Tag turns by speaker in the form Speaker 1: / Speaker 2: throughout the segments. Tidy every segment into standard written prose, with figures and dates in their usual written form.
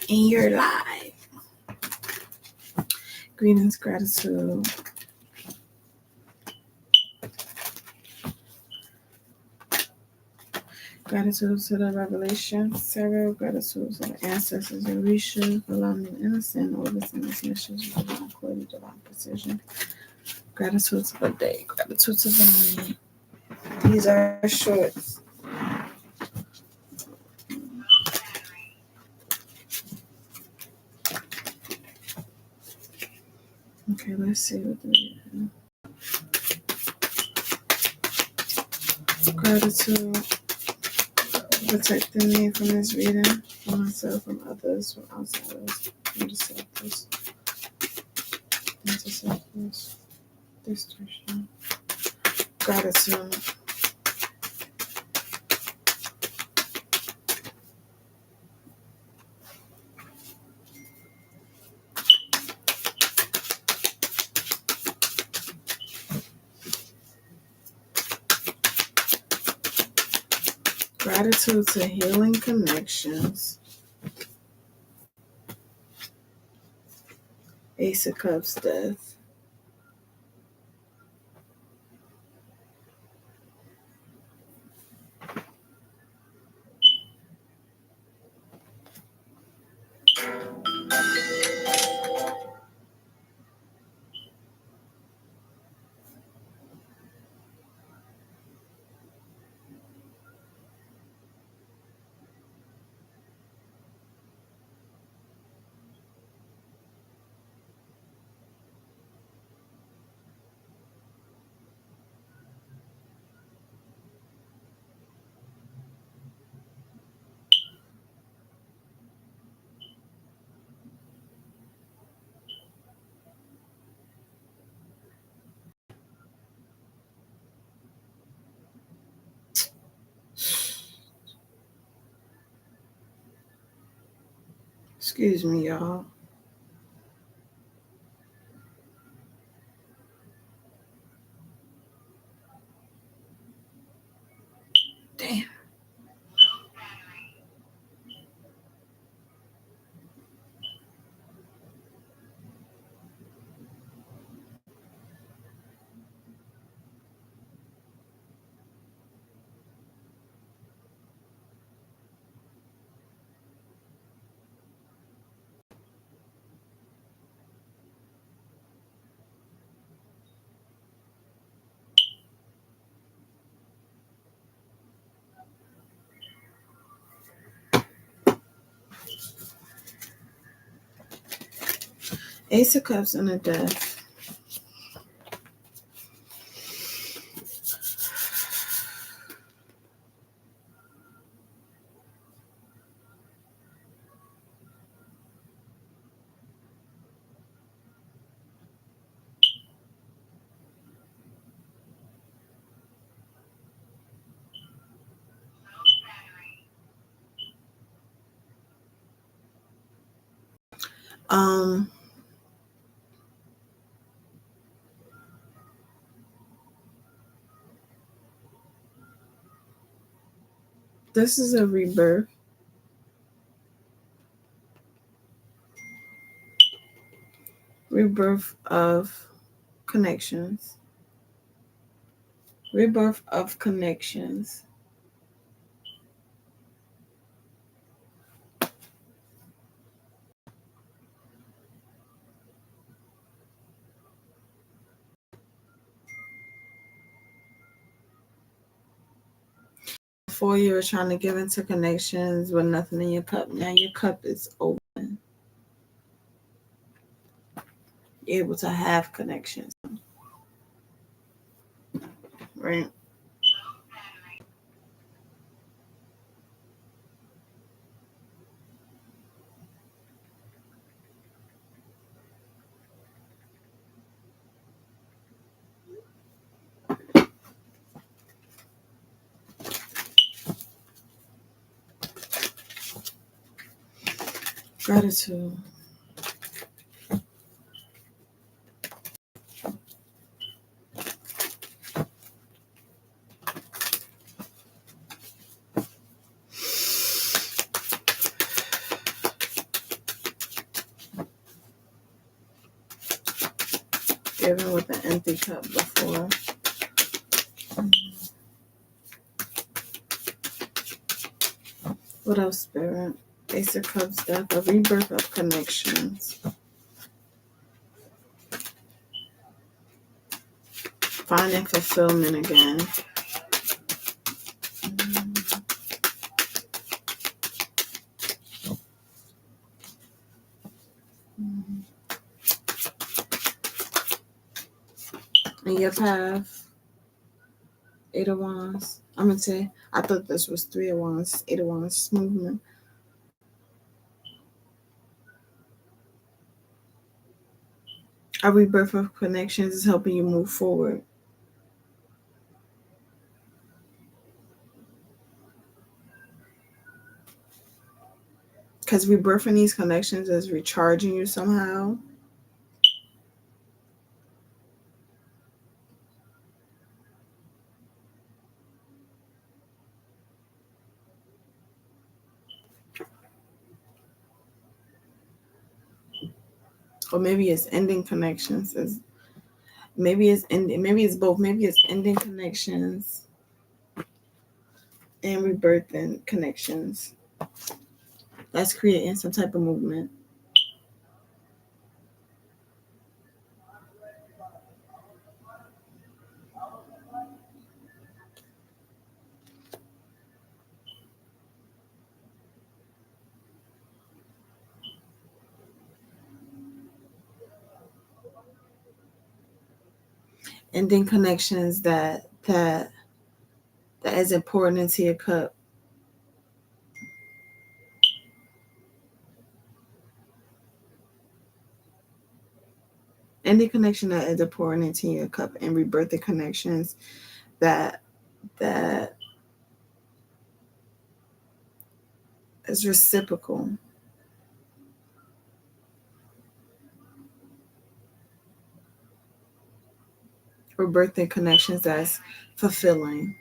Speaker 1: in your life. Greetings, gratitude. Gratitude to the revelation, Sarah. Gratitude to the ancestors and Risha. Allow me to understand all this in this mission. Divine clarity, divine precision. Gratitude to the day. Gratitude to the night. These are shorts. Okay, let's see what they have. Gratitude. Protecting me from this reading, from myself, from others, from outsiders, from deceptors, interceptors, distortion. Gratitude. Gratitude to healing connections. Ace of Cups, death. Excuse me, y'all. Damn. Ace of Cups and a death. This is a rebirth. Rebirth of connections. Rebirth of connections. Before you were trying to give into connections with nothing in your cup. Now your cup is open. You're able to have connections. Right? Gratitude. given with an empty cup before. What else, Spirit? Ace of Cups, death, a rebirth of connections. Finding fulfillment again. In your path, 8 of Wands. I'm going to say, I thought this was 3 of Wands, 8 of Wands movement. A rebirth of connections is helping you move forward. Because rebirthing these connections is recharging you somehow. Or maybe it's ending connections. Maybe it's both. Maybe it's ending connections and rebirthing connections. That's creating some type of movement. Ending connections that is important into your cup. Ending connection that is important into your cup and rebirthing connections that is reciprocal. Rebirthing connections that's fulfilling.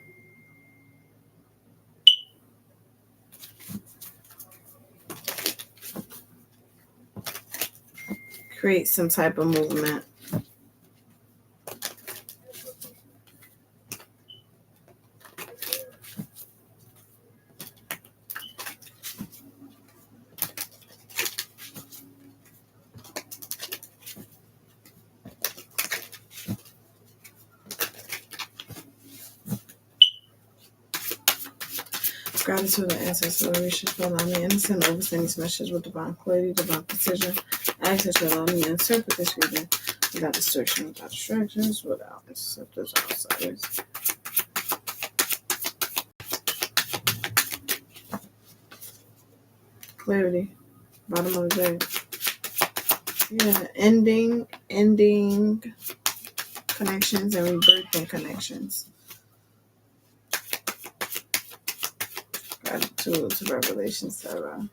Speaker 1: Create some type of movement. Gratitude and acceleration for allowing me to send overstand these messages with divine clarity, divine precision. I ask that you allow me to interpret this reading without distortion, without distractions, without interceptors, outsiders. Clarity, bottom of the day. Yeah, ending connections and rebirthing connections. Gratitude to Revelation, Sarah.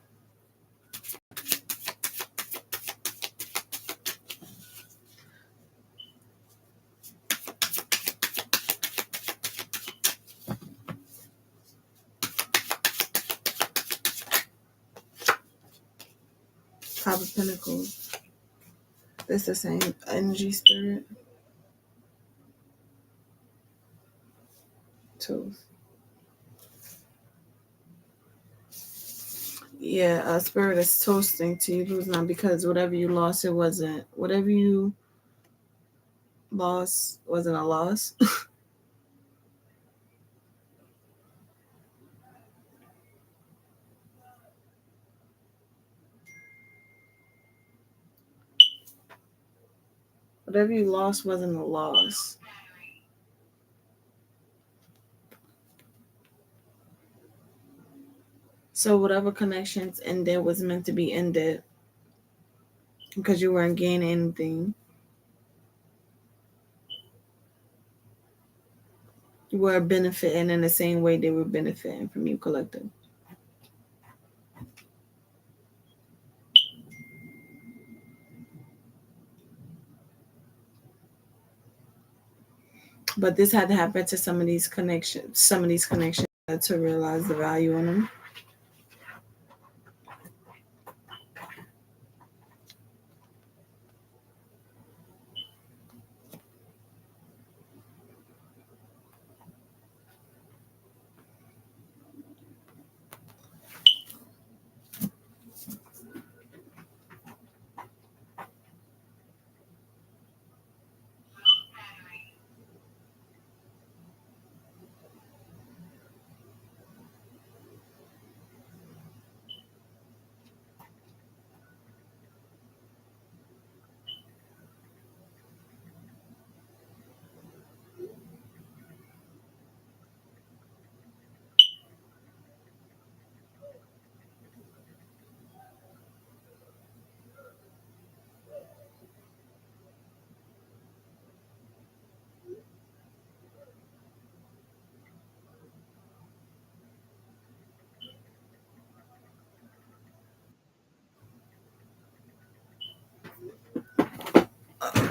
Speaker 1: Five of Pentacles. It's the same energy, Spirit. Two. Yeah, Spirit is toasting to you losing on because whatever you lost, whatever you lost wasn't a loss. Whatever you lost wasn't a loss. So whatever connections ended was meant to be ended because you weren't gaining anything. You were benefiting in the same way they were benefiting from you collective. But this had to happen to some of these connections to realize the value in them.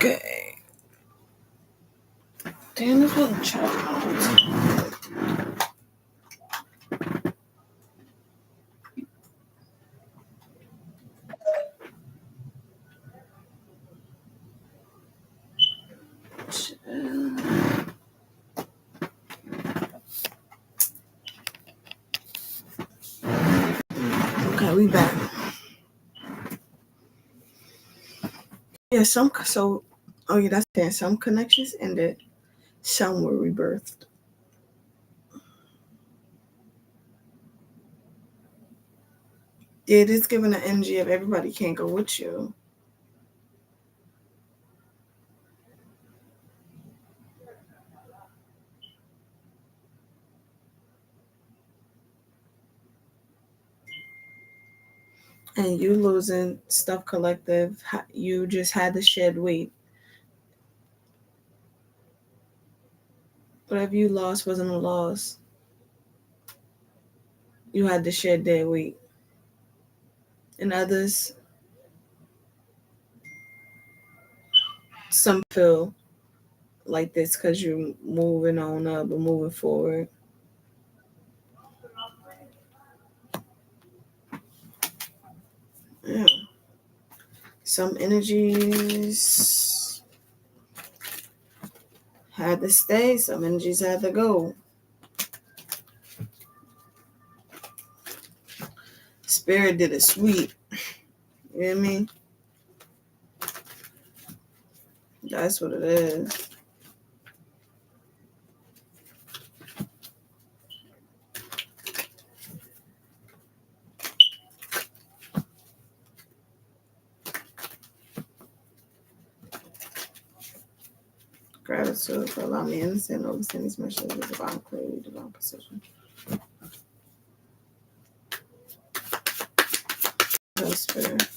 Speaker 1: Okay. Damn, this was a chat. Okay, we back. Yeah, that's saying some connections ended, some were rebirthed. Yeah, it is giving the energy of everybody can't go with you. And you losing stuff collective, you just had to shed weight. Whatever you lost wasn't a loss. You had to shed that weight. And others, some feel like this because you're moving on up or moving forward. Yeah. Some energies had to stay, some energies had to go. Spirit did it sweet. You know what I mean? That's what it is. Gratitude for allowing me to understand, overstand these messages with divine clarity, divine precision. Holy Spirit.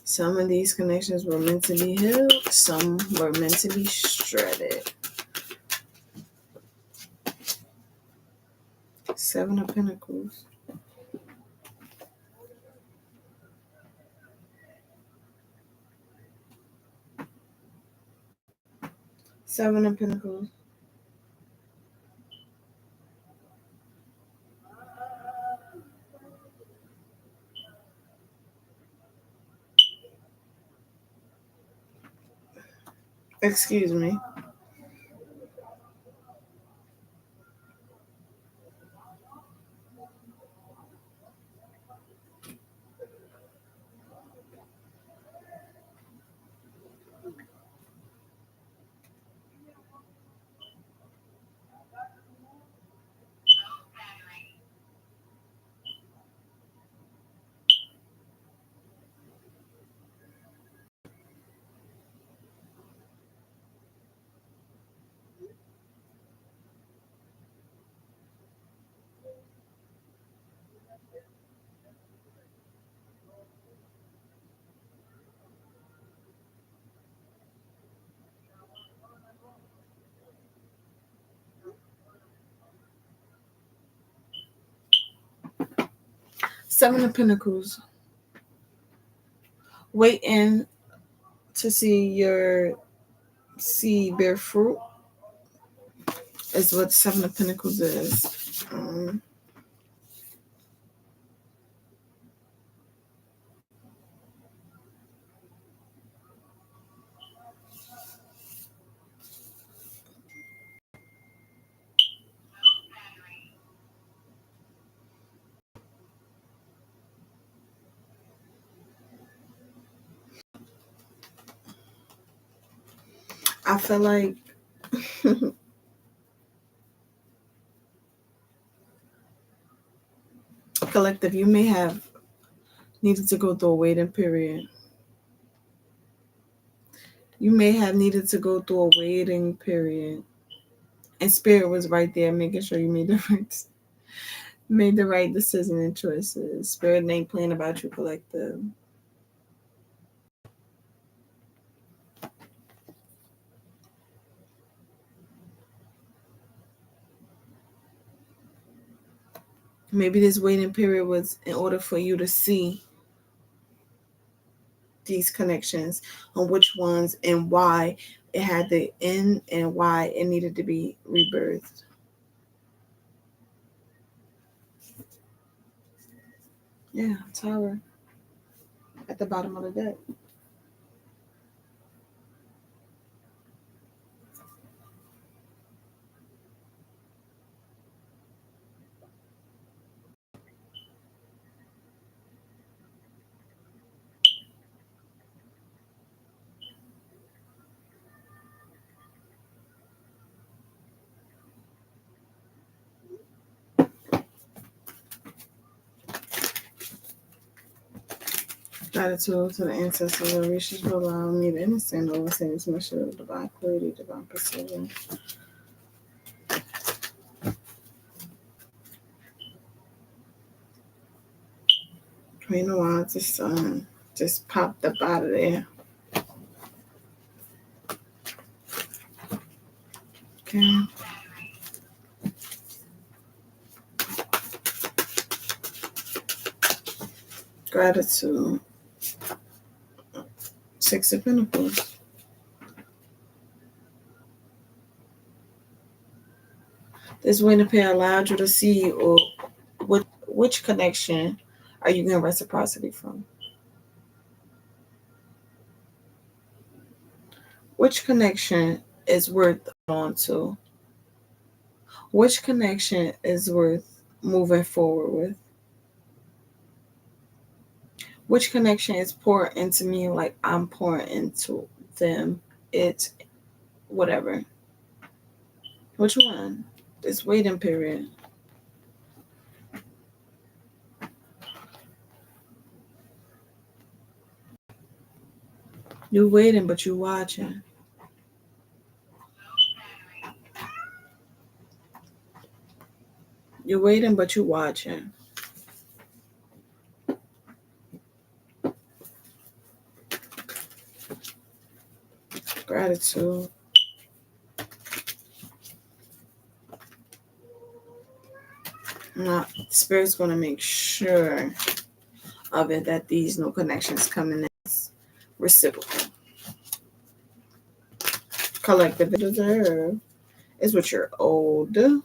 Speaker 1: Some of these connections were meant to be healed, some were meant to be shredded. Seven of Pentacles. Seven of Pentacles. Excuse me. Seven of Pentacles. Waiting to see your seed bear fruit is what Seven of Pentacles is. I feel like collective, you may have needed to go through a waiting period. You may have needed to go through a waiting period. And Spirit was right there making sure you made the right decision and choices. Spirit ain't playing about you, collective. Maybe this waiting period was in order for you to see these connections on which ones and why it had to end and why it needed to be rebirthed. Yeah, Tower at the bottom of the deck. Gratitude to the ancestors and riches for allowing me to understand the overstand this mission of divine clarity, divine precision. Queen of Wands, the sun just popped up out of there. Okay. Gratitude. Six of Pentacles. This winter pair allowed you to see or which connection are you getting reciprocity from? Which connection is worth on to? Which connection is worth moving forward with? Which connection is pouring into me like I'm pouring into them? It's whatever. Which one? This waiting period. You waiting, but you watching. You're waiting, but you watching. Gratitude. Now, Spirit's going to make sure of it that these new connections coming in reciprocal. Collective deserve is what you're owed.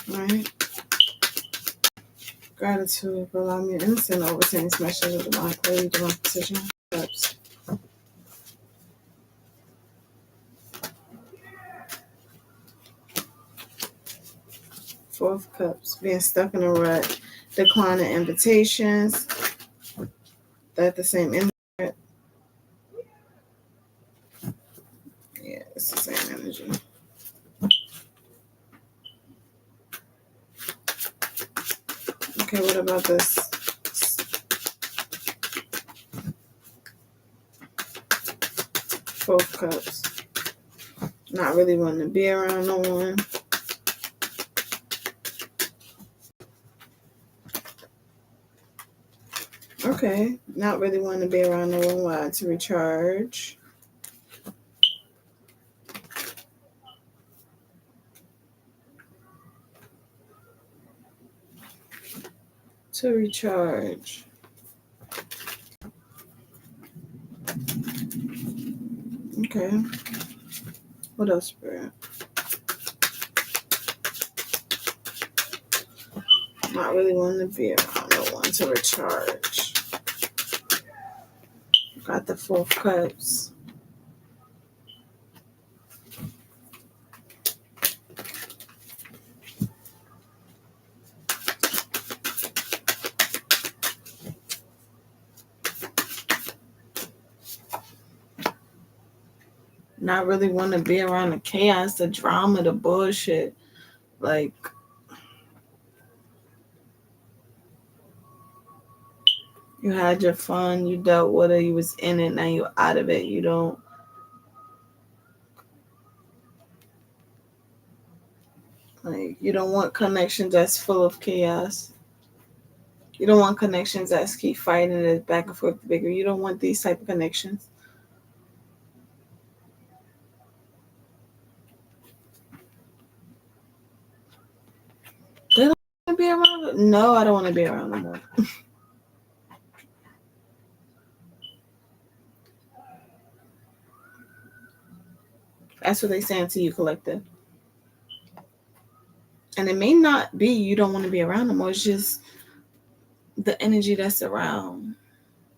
Speaker 1: Right? Gratitude for allowing me to innocent overseeing this message of divine clarity, divine precision. Cups. Four of Cups. Being stuck in a rut. Declining invitations. That the same energy. Yeah, it's the same energy. Okay, what about this? Four of Cups. Not really wanting to be around no one. Okay, not really wanting to be around no one. Why? To recharge. To recharge. Okay. What else, Spirit? Not really wanting to be around no one to recharge. Got the Four of Cups. Not really want to be around the chaos, the drama, the bullshit. Like, you had your fun, you dealt with it, you was in it, now you're out of it. You don't want connections that's full of chaos. You don't want connections that keep fighting it back and forth bigger. You don't want these type of connections. around? No, I don't want to be around no more. That's what they saying to you, collective. And it may not be you don't want to be around no more. It's just the energy that's around.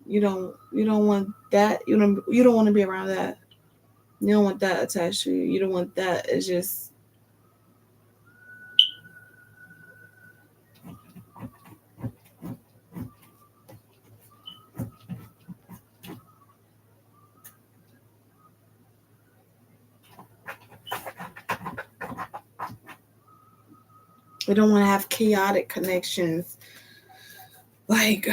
Speaker 1: You don't want that. You don't want to be around that. You don't want that attached to you. You don't want that. It's just we don't want to have chaotic connections. Like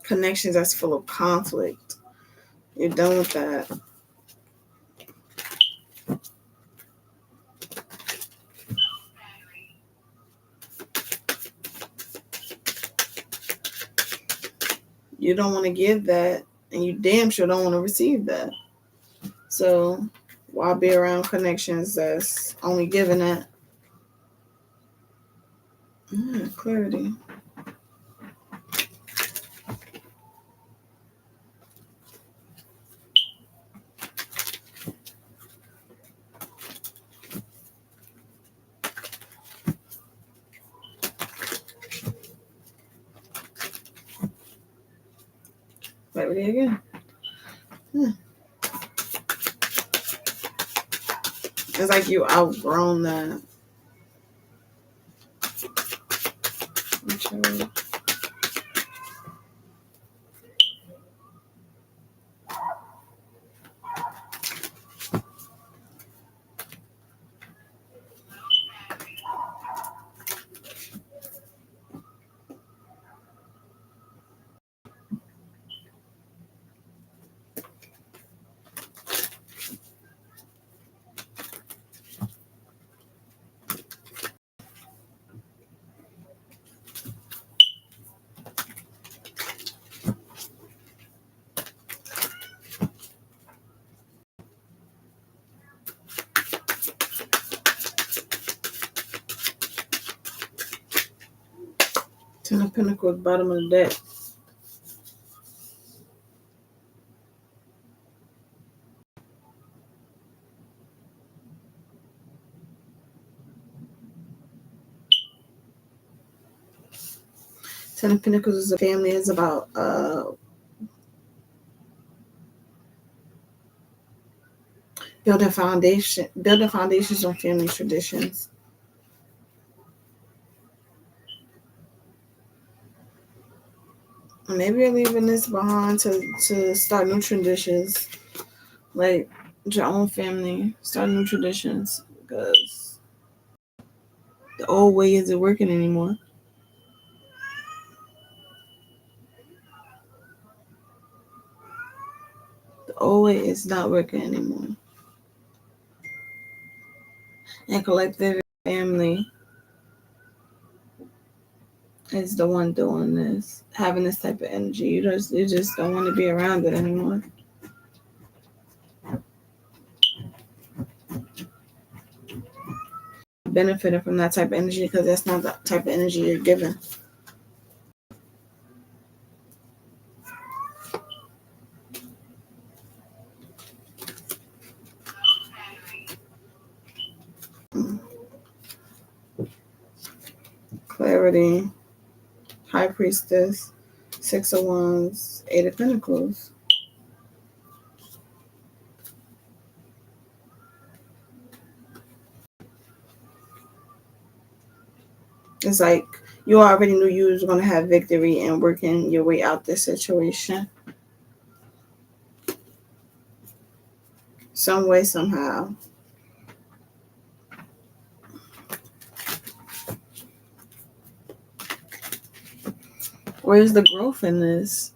Speaker 1: connections that's full of conflict. You're done with that. You don't want to give that, and you damn sure don't want to receive that. So why be around connections that's only giving that? Clarity. Clarity again. It's like you outgrown that. Okay. Ten of Pentacles, bottom of the deck. Ten of Pentacles is a family. Is about building foundations on family traditions. Maybe you're leaving this behind to start new traditions, like your own family, start new traditions, because the old way isn't working anymore. The old way is not working anymore. And collective family is the one doing this, having this type of energy. You just don't want to be around it anymore. Benefiting from that type of energy because that's not the type of energy you're given. Clarity, High Priestess, Six of Wands, Eight of Pentacles. It's like you already knew you was going to have victory and working your way out this situation. Some way, somehow. Where's the growth in this?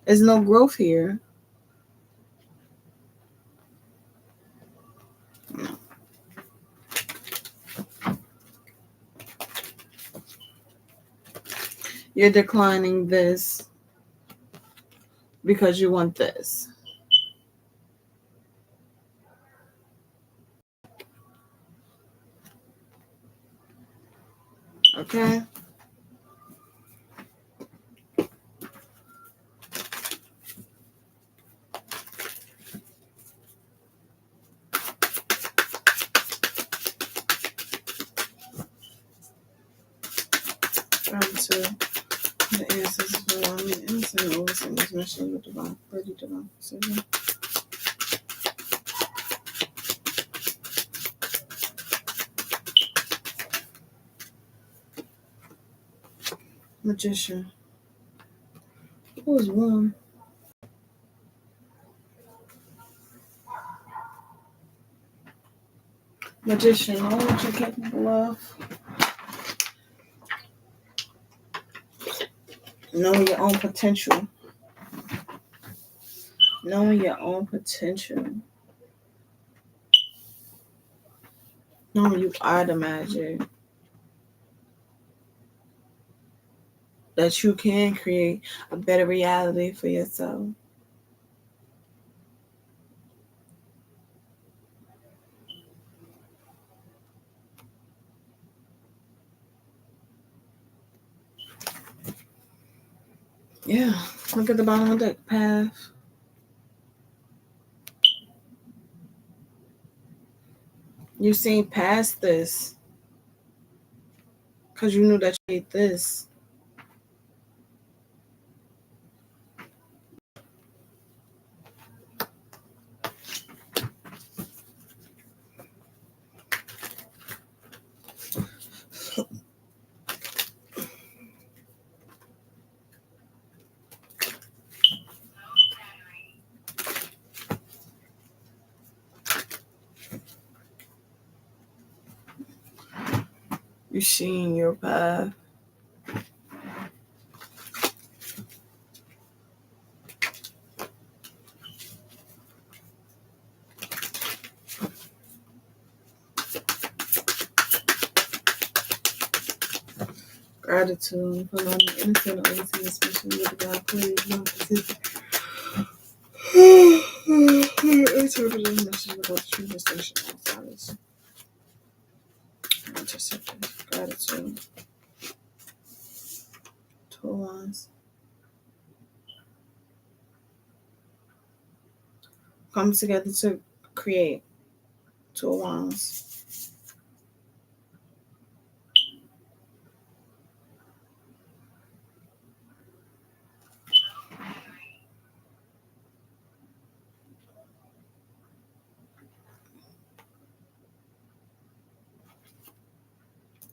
Speaker 1: There's no growth here. No. You're declining this because you want this. Okay? Gratitude. The answers for allowing me innocent and overseeing this mission with divine authority, divine precision. Magician. Who is one? Magician. Know what you're capable of. Knowing your own potential. Knowing your own potential. Knowing you are the magic. That you can create a better reality for yourself. Yeah. Look at the bottom of the path. You seen past this. Because you knew that you hate this. You seen your path. Gratitude for allowing the innocent overseeing especially with the God please not persist. Interpreting the message about the true distinction outside us. Interception. Gratitude. Two lines. Come together to create. Two lines.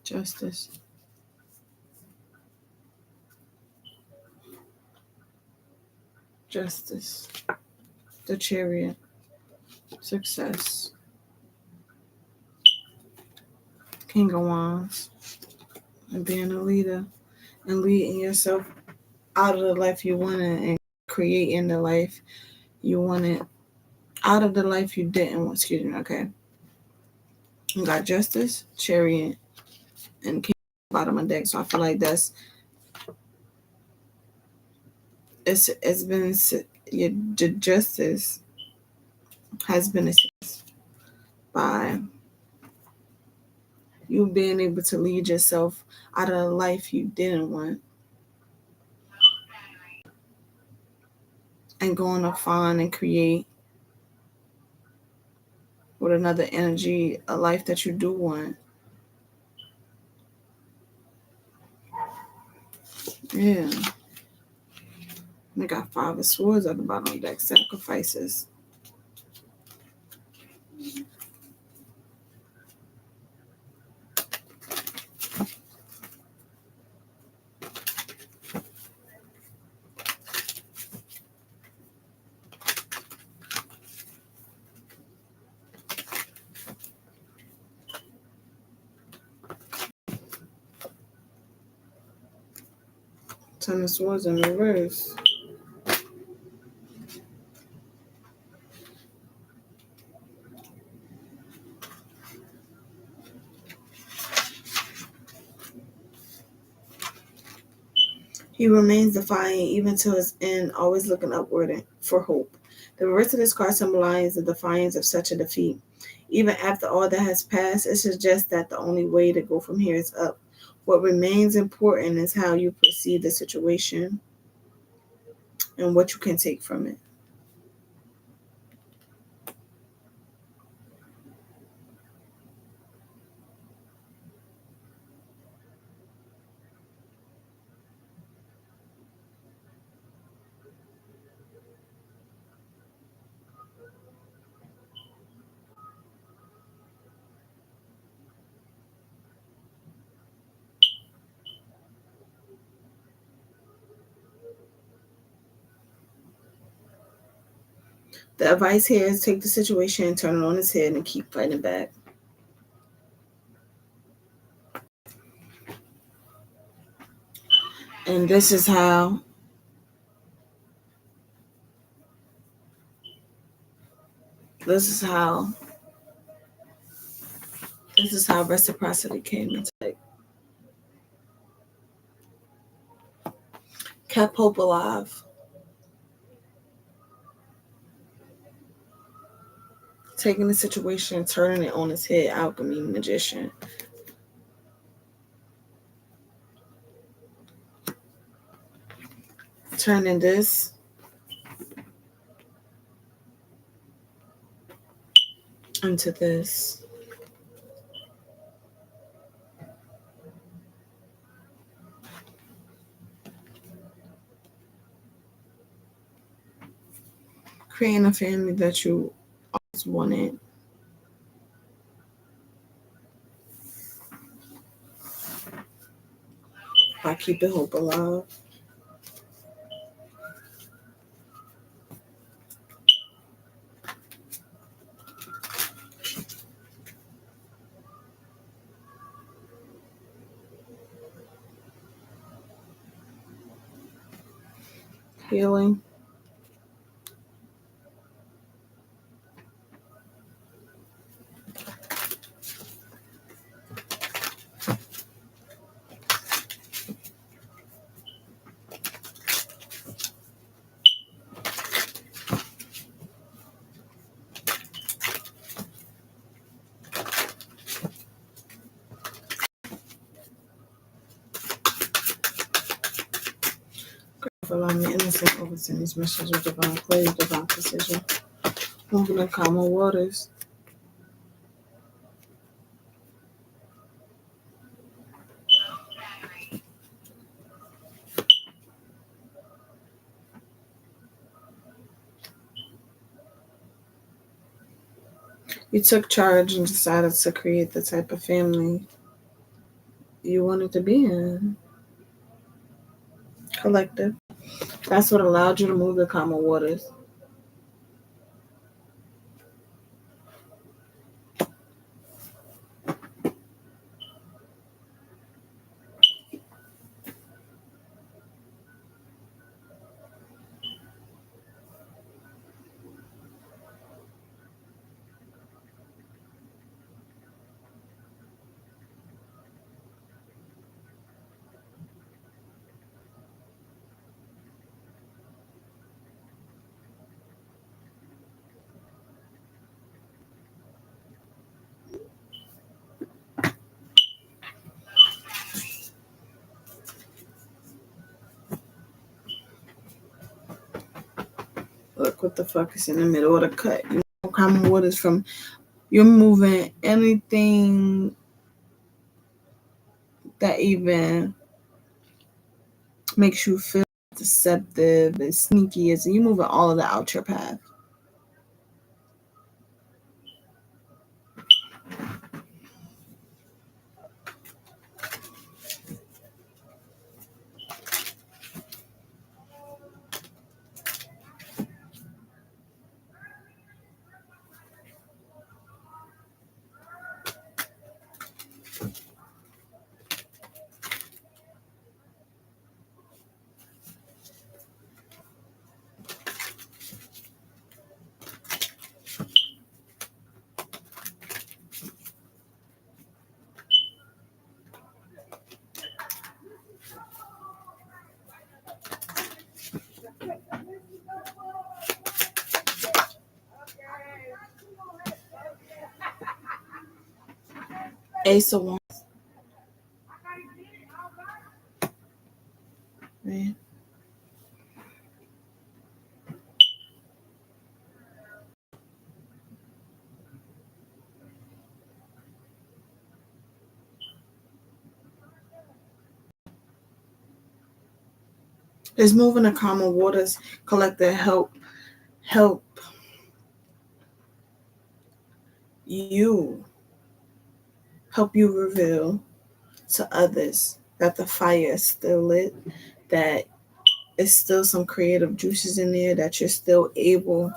Speaker 1: Justice. Justice. The Chariot. Success. King of Wands. And being a leader and leading yourself out of the life you wanted and creating the life you wanted out of the life you didn't want. Excuse me, okay. You got Justice, Chariot, and King bottom of deck. So I feel like it's been your justice has been assessed by you being able to lead yourself out of a life you didn't want and going to find and create with another energy a life that you do want. Yeah. We got Five of Swords at the bottom of the deck. Sacrifices. Ten of Swords in reverse. He remains defiant even to his end, always looking upward for hope. The reverse of this card symbolizes the defiance of such a defeat. Even after all that has passed, it suggests that the only way to go from here is up. What remains important is how you perceive the situation and what you can take from it. The advice here is take the situation and turn it on its head and keep fighting back. And this is how this is how reciprocity came into play. Kept hope alive. Taking the situation, turning it on its head, alchemy, magician. Turning this into this. Creating a family that you always wanted. By keeping hope alive. Healing. Allowing the innocent oversend these messages of divine clarity, divine precision. Moving in calmer waters. You took charge and decided to create the type of family you wanted to be in. Collective. That's what allowed you to move the calmer waters. Look what the fuck is in the middle of the cut. You know, calmer waters from you're moving anything that even makes you feel deceptive and sneaky is you moving all of that out your path. Ace of Wands. Right. It's moving the calmer waters, collective help you help you reveal to others that the fire is still lit, that it's still some creative juices in there, that you're still able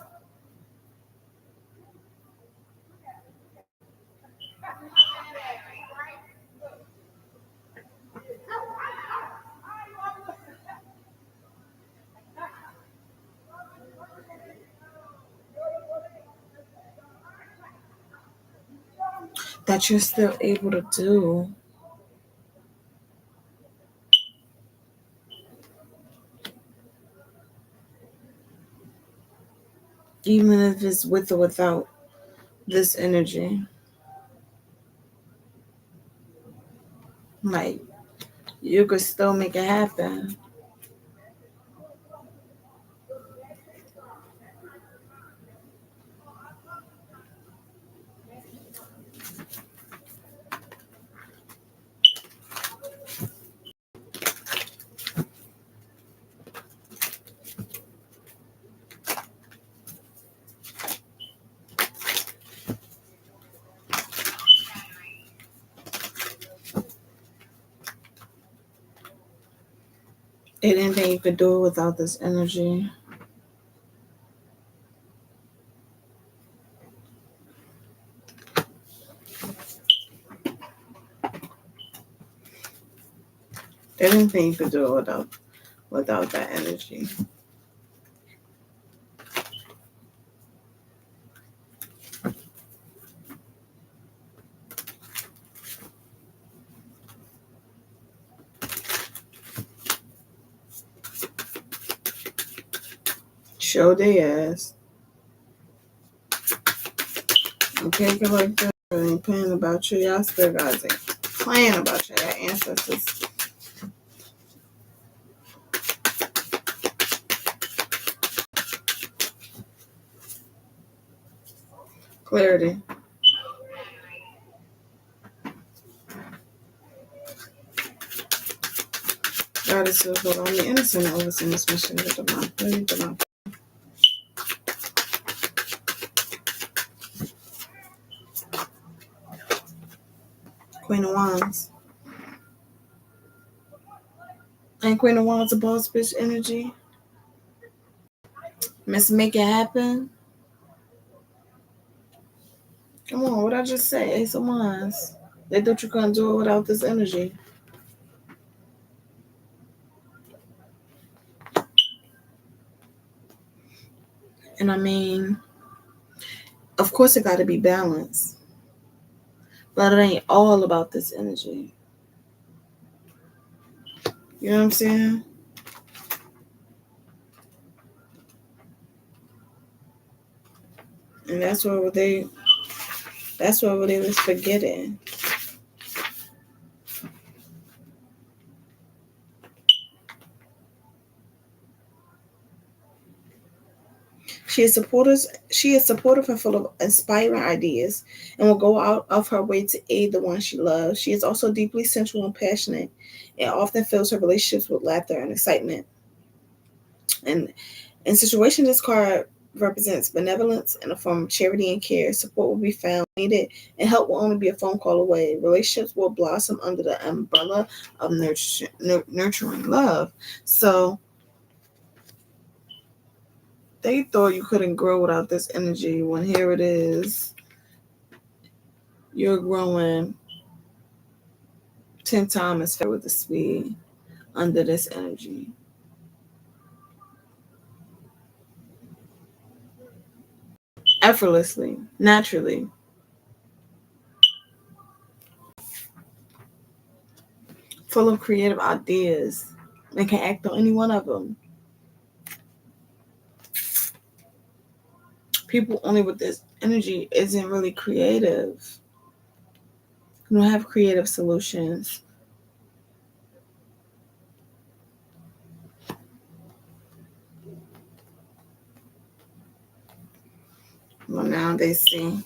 Speaker 1: to do, even if it's with or without this energy. Like, you could still make it happen. They didn't think you could do it without this energy. They didn't think you could do it without that energy. Show their ass. Okay, good like that. Ain't playing about you. Y'all still guys ain't playing about your ancestors. Clarity. God is so good on the innocent always in this mission with divine clarity, divine. Queen of Wands. Ain't Queen of Wands a boss bitch energy? Miss Make It Happen. Come on, what I just say? Ace of Wands. They thought you couldn't do it without this energy. And I mean, of course it got to be balanced. But it ain't all about this energy. You know what I'm saying? And that's what they was forgetting. She is supportive and full of inspiring ideas and will go out of her way to aid the one she loves. She is also deeply sensual and passionate and often fills her relationships with laughter and excitement. And in situation, this card represents benevolence in the form of charity and care. Support will be found needed, and help will only be a phone call away. Relationships will blossom under the umbrella of nurturing love. So they thought you couldn't grow without this energy. When here it is, you're growing 10 times with the speed under this energy. Effortlessly, naturally, full of creative ideas, and can act on any one of them. People only with this energy isn't really creative. You don't have creative solutions. Well, now they see.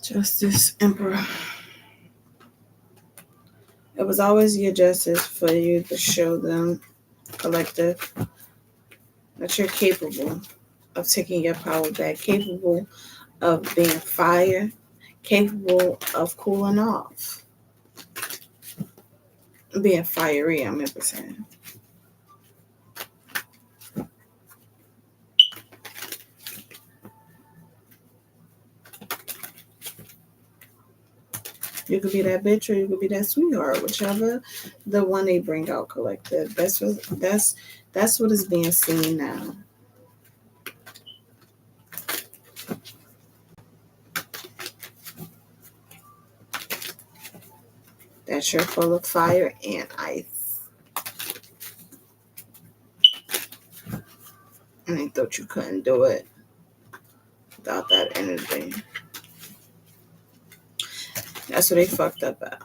Speaker 1: Justice, Emperor. It was always your justice for you to show them, collective, that you're capable of taking your power back, capable of being fire, capable of cooling off, being fiery, I'm saying. You could be that bitch or you could be that sweetheart, whichever the one they bring out, collective. That's what is being seen now. That you're full of fire and ice. And they thought you couldn't do it without that energy. That's what they fucked up at.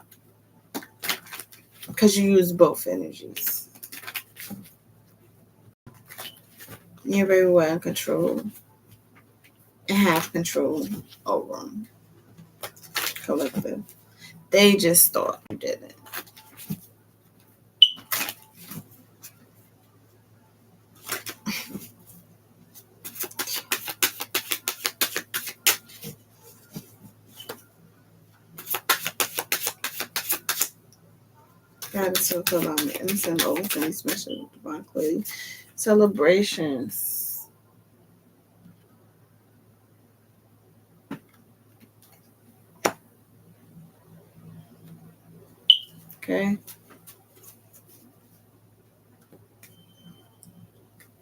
Speaker 1: Because you use both energies. You're very well in control and have control over them. Collective. They just thought you didn't. Gratitude for allowing me innocent over things, especially divine clarity. Celebrations. Okay.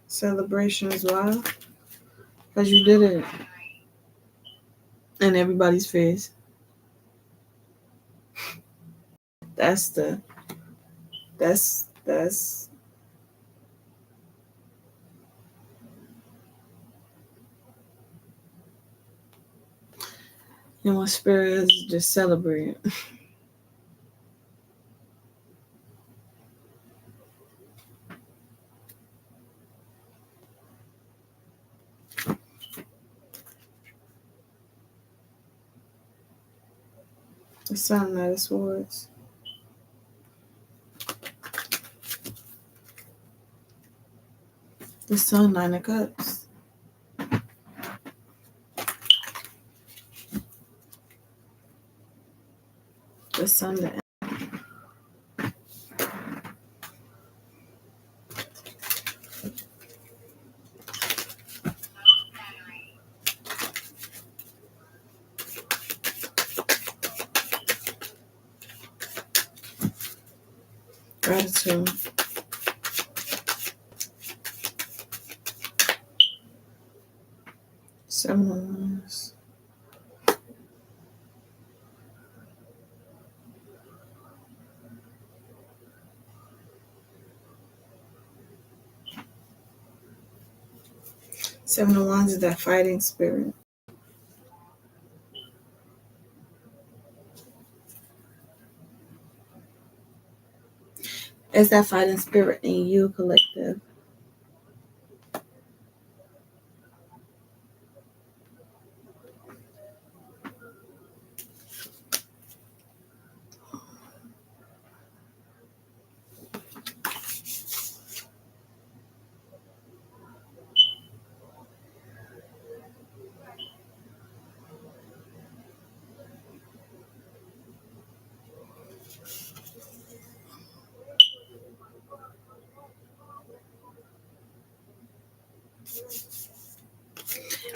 Speaker 1: Celebrations, why? Because you did it in everybody's face. That's and what spirit is just celebrating. The sun, Knight of Swords. The sun, Nine of Cups. The sun, the gratitude. Seven of Wands. Seven of Wands is that fighting spirit. It's that fighting spirit in you, collective.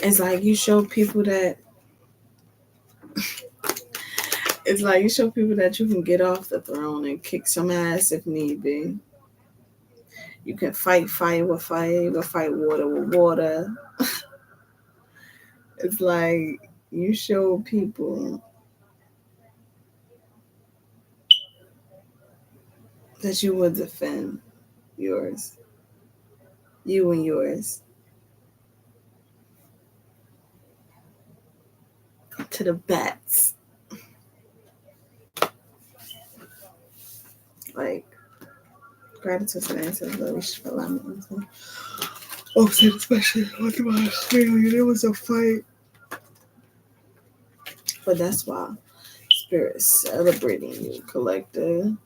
Speaker 1: It's like you show people that It's like you show people that you can get off the throne and kick some ass if need be. You can fight fire with fire. You can fight water with water. It's like you show people that you would defend yours, you and yours, to the bats. Like gratitude to the ancestors that we should allow me to. Oh, shit, especially with my Australia, there was a fight. But that's why Spirit is celebrating you, collective.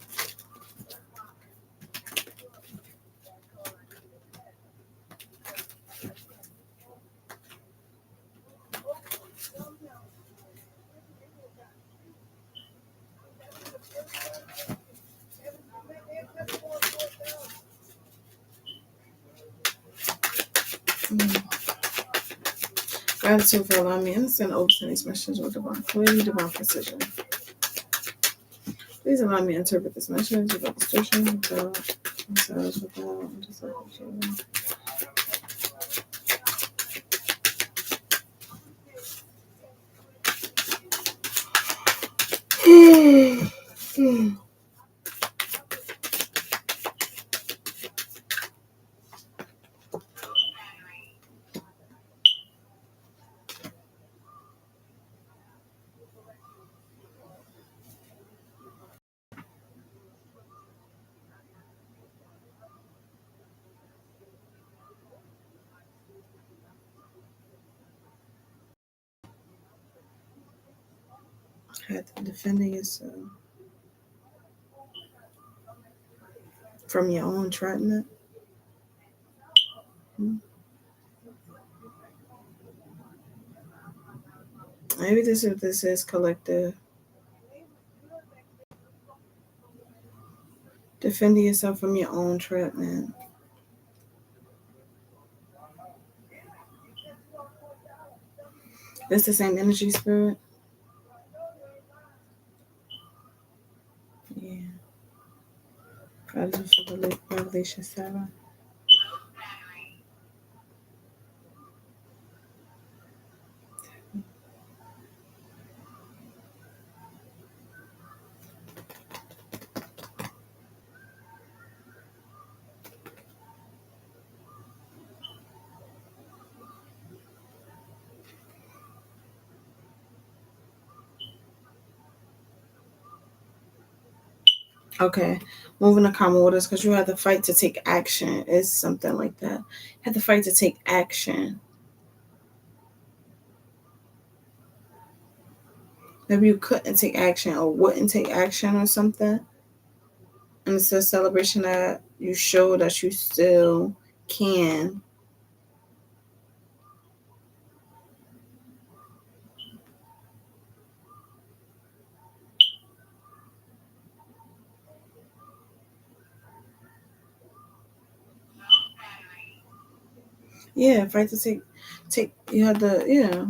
Speaker 1: Gratitude for allowing me to understand the open these messages with divine clarity, divine precision. Please allow me to interpret this message without distortion, without defending yourself from your own entrapment. Maybe this is collective. Defending yourself from your own entrapment. That's the same energy, Spirit. Yeah. Gratitude for the Revelation 7. Okay, moving to calm waters because you have to fight to take action. It's something like that. You have to fight to take action. Maybe you couldn't take action or wouldn't take action or something. And it's a celebration that you show that you still can. Yeah, fight to take. You have to, yeah.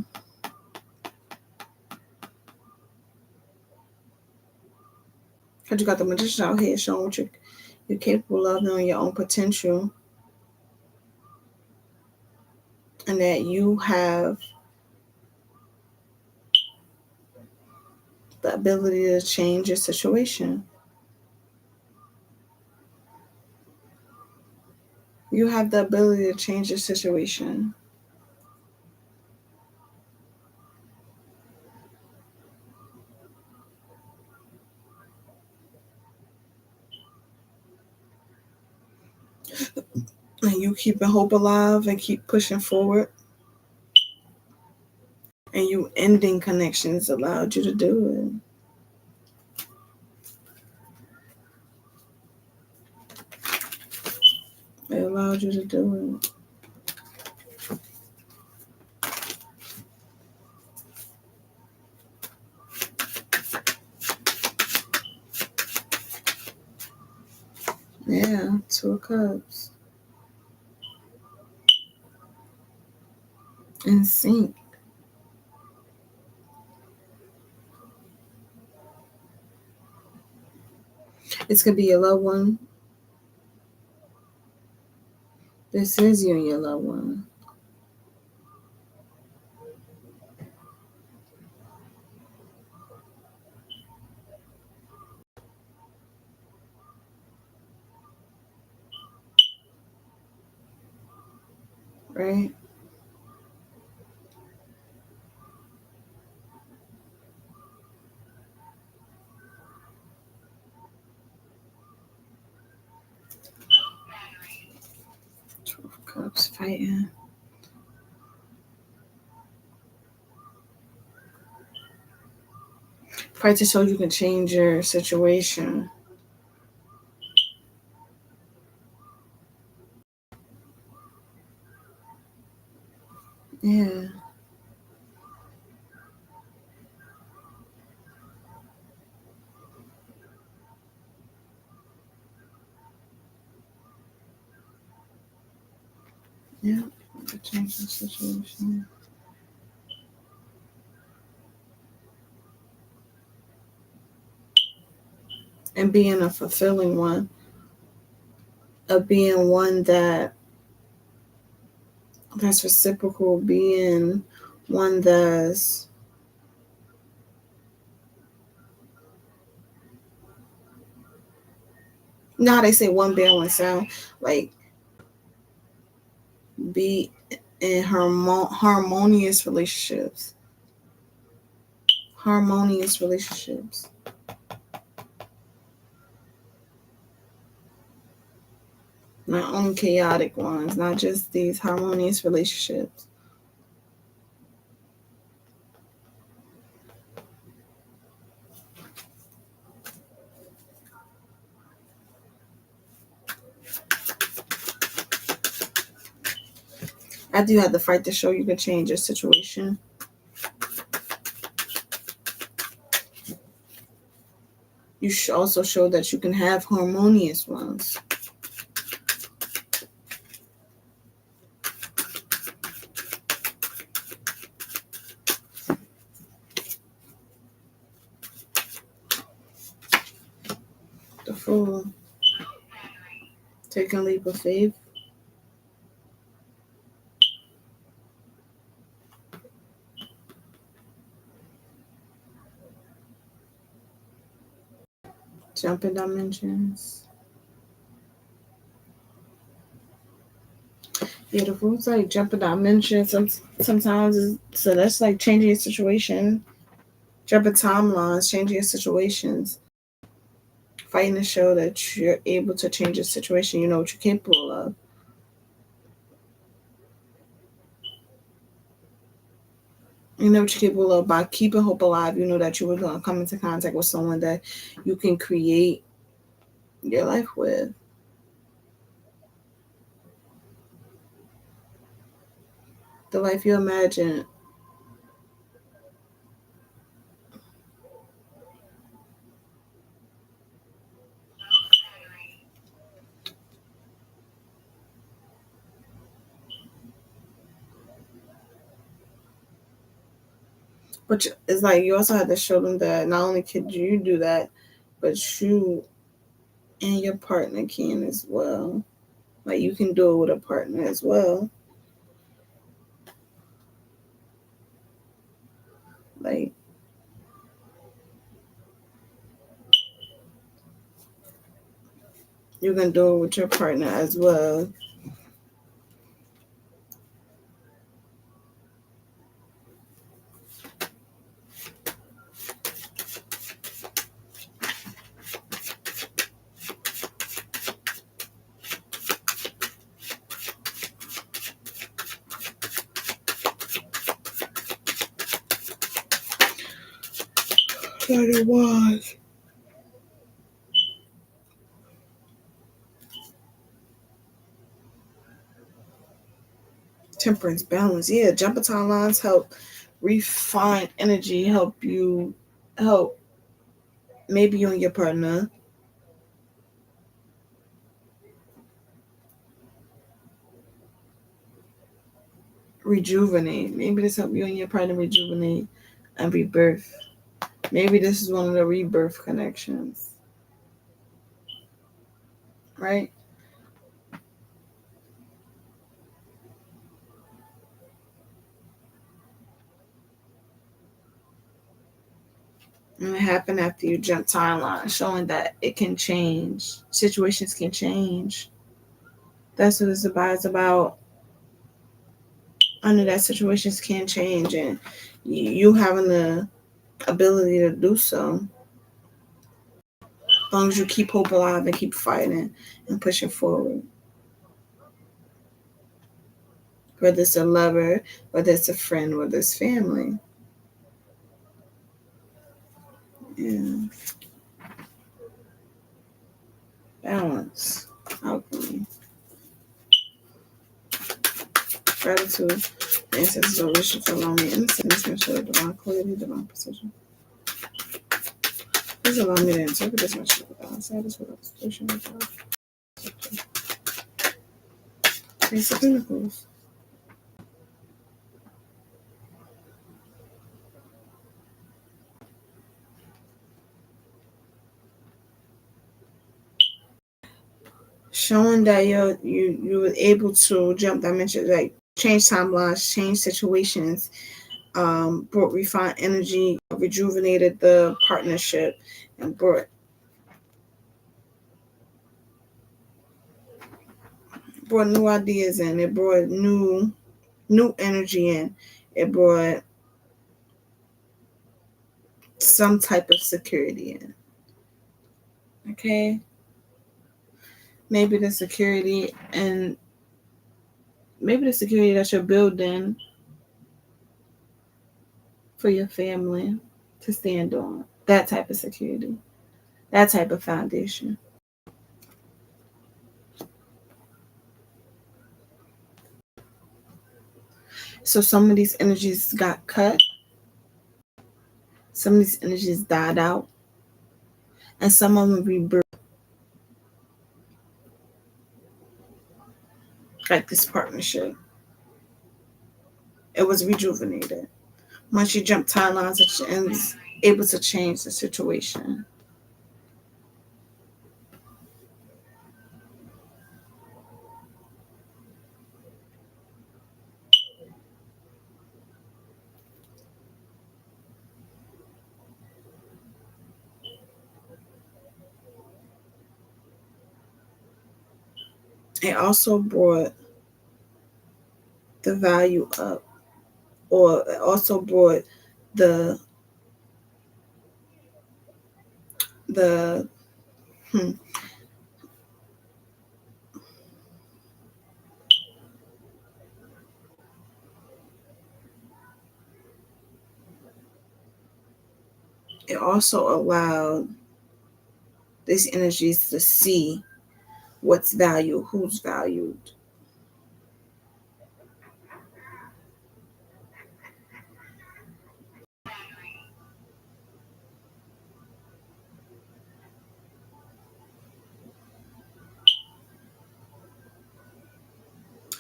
Speaker 1: Because you got the magician out here showing what you're capable of, knowing your own potential, and that you have the ability to change your situation. You have the ability to change your situation. And you keeping hope alive and keep pushing forward. And you ending connections allowed you to do it. It allowed you to do it. Yeah, 2 of Cups. In sync. This could be your loved one. This is you and your loved one. Right? Cups fighting. Fight to show you can change your situation. Yeah. Yeah. To change the situation. And being a fulfilling one. Of being one that's reciprocal, being one that's how they say one bear, one sound. Like be in harmonious relationships. Harmonious relationships. Not only chaotic ones, not just these harmonious relationships. After you have to fight to show you can change your situation. You should also show that you can have harmonious ones. The Fool. Taking a leap of faith. Jumping dimensions. Yeah, the Fool's like jumping dimensions. Sometimes, so that's like changing your situation. Jumping timelines, changing your situations. Fighting to show that you're able to change your situation. You know what you're capable of. You know what you're capable of by keeping hope alive. You know that you were going to come into contact with someone that you can create your life with. The life you imagine. But it's like you also have to show them that not only could you do that, but you and your partner can as well. Like you can do it with a partner as well. Like you can do it with your partner as well. That it was. Temperance, balance. Yeah, jumper timelines help refine energy, help maybe you and your partner rejuvenate. Maybe this help you and your partner rejuvenate and rebirth. Maybe this is one of the rebirth connections. right? And it happened after you jump timeline, showing that it can change. Situations can change. That's what it's about. It's about under that situations can change, and you having the ability to do so. As long as you keep hope alive and keep fighting and pushing forward. Whether it's a lover, whether it's a friend, whether it's family. Yeah. Balance. Alchemy. Gratitude. The ancestors are wishing for lonely innocence, mature divine clarity, divine precision. Please allow me to interpret this much of the outside as well as pushing the God. Ace of Pentacles. Showing that you were able to jump dimensions, like change timelines, change situations, brought refined energy, rejuvenated the partnership, and brought new ideas in. It brought new energy in. It brought some type of security in. Okay, maybe the security that you're building for your family to stand on. That type of security, that type of foundation. So some of these energies got cut, some of these energies died out, and some of them rebirth. Like this partnership, it was rejuvenated. Once you jump timelines, it's able to change the situation. It also brought the value up, or it also brought the the hmm, it also allowed these energies to see what's valued, who's valued.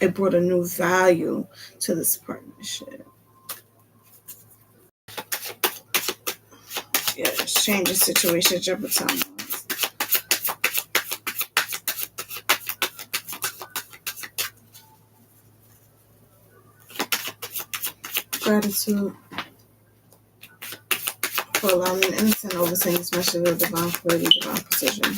Speaker 1: It brought a new value to this partnership. Yeah, it's changing situation, jumping timelines. Gratitude for allowing me innocent overseeing this message of divine clarity, divine precision.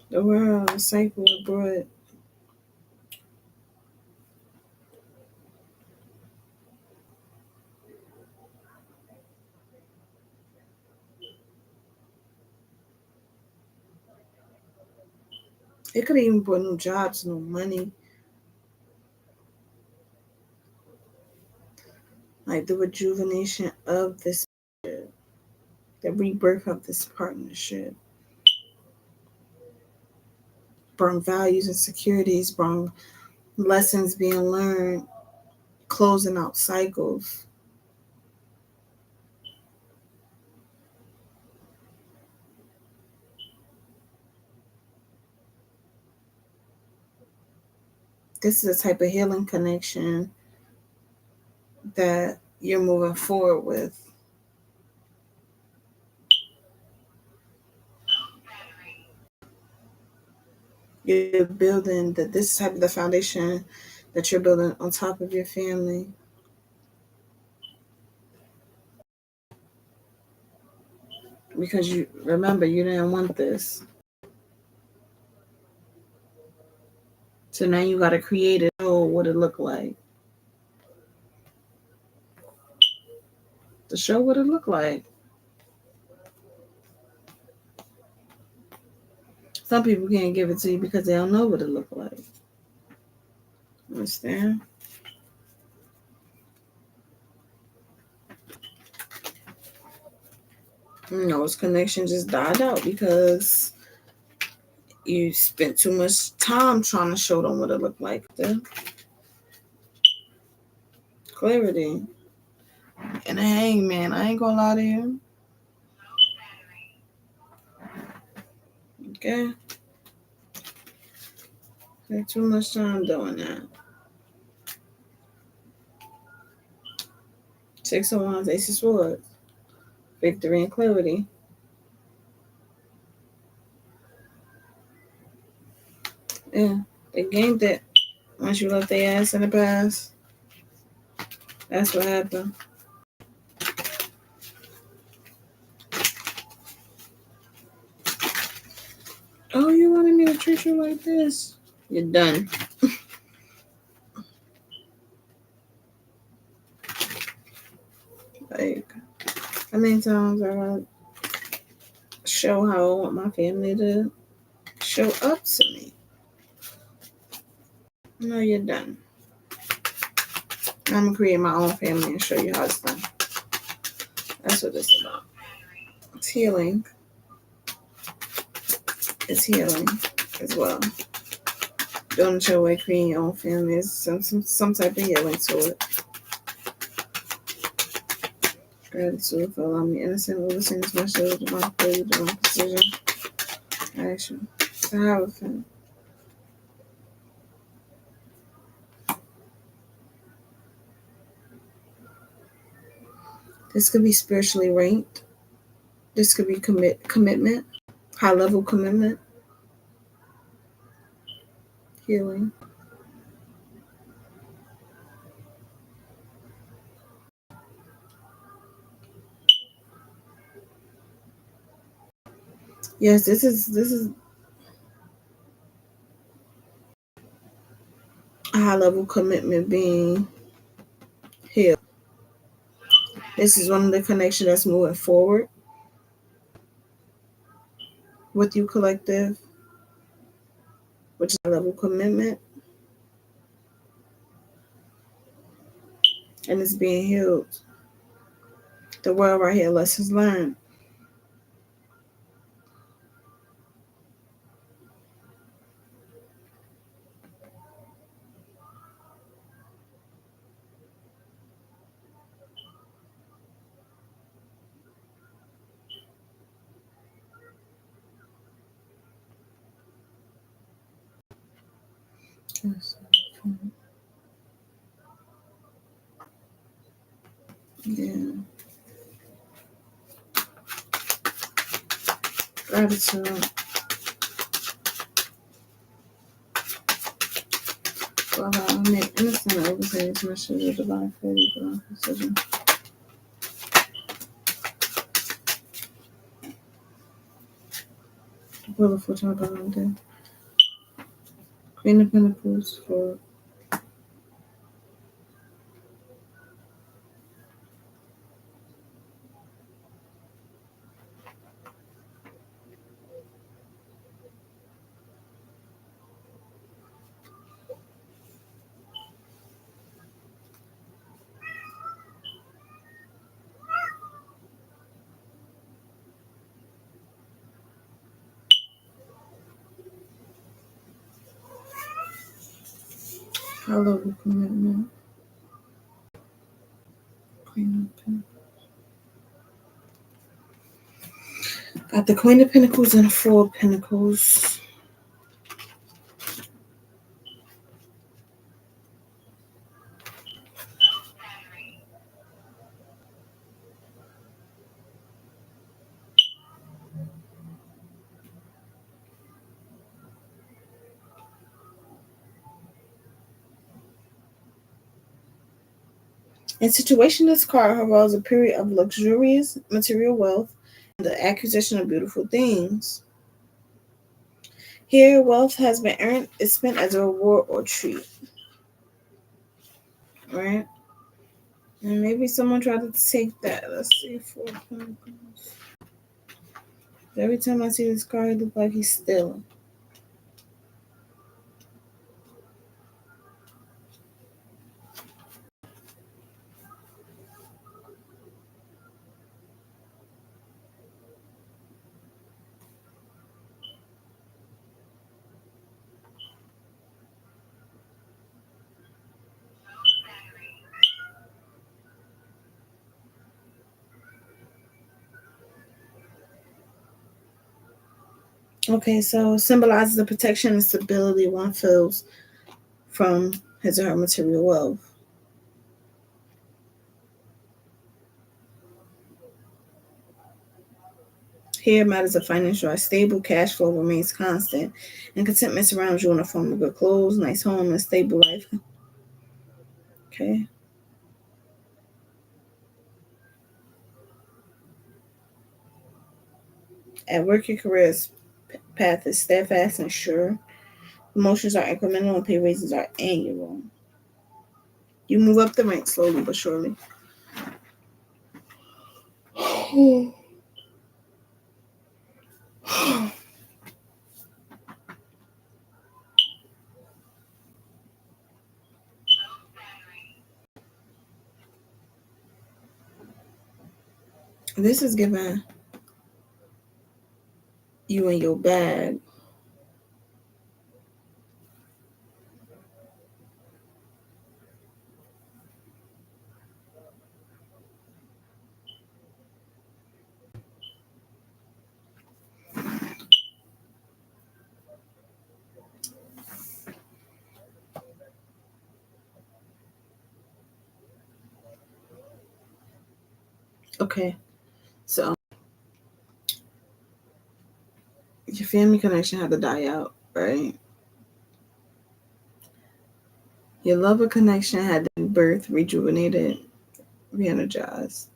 Speaker 1: The world, the cycle, it brought it could have even brought new jobs, new money. Like the rejuvenation of this, the rebirth of this partnership. Brought values and securities, brought lessons being learned, closing out cycles. This is a type of healing connection that you're moving forward with. You're building that. This type of the foundation that you're building on top of your family. Because you remember, you didn't want this. So now you got to create it. Know what it looked like. To show what it looked like. Some people can't give it to you because they don't know what it looked like. Understand? His connection just died out because you spent too much time trying to show them what it looked like. The clarity. And man, I ain't gonna lie to you. Okay? Spent too much time doing that. Six of Wands, Ace of Swords. Victory and clarity. Yeah, they gained it. Once you left their ass in the past, that's what happened. Oh, you wanted me to treat you like this? You're done. Like, how many times I gotta show how I want my family to show up to me? No, you're done. I'm gonna create my own family and show you how it's done. That's what it's about. It's healing. It's healing as well. Doing it your way, creating your own family is some type of healing to it. Gratitude for allowing me innocent, listening to my show, divine clarity, divine precision, action. So how it feel? This could be spiritually ranked. This could be commitment, high level commitment, healing. Yes, this is a high level commitment being healed. This is one of the connection that's moving forward with you collective, which is a level commitment, and it's being healed. The world right here, lessons learned. Yeah. Gratitude. For allowing me innocent overtaking to my sugar, divine clarity, divine precision. Wheel of Fortune behind it. Queen of Pentacles for high level commitment. Queen of Pentacles. Got the Queen of Pentacles and the Four of Pentacles. In situation, this card heralds a period of luxurious material wealth and the acquisition of beautiful things. Here, wealth has been earned is spent as a reward or treat. Right? And maybe someone tried to take that. Let's see. Four Pentacles. Every time I see this card, it looks like he's stealing. Okay, so symbolizes the protection and stability one feels from his or her material wealth. Here, matters of financial are stable, cash flow remains constant, and contentment surrounds you in the form of good clothes, nice home, and stable life. Okay. At work, your career path is steadfast and sure. Promotions are incremental and pay raises are annual. You move up the ranks slowly but surely. This is giving you in your bag. Okay, so your family connection had to die out, right? Your lover connection had to be birthed, rejuvenated, re-energized.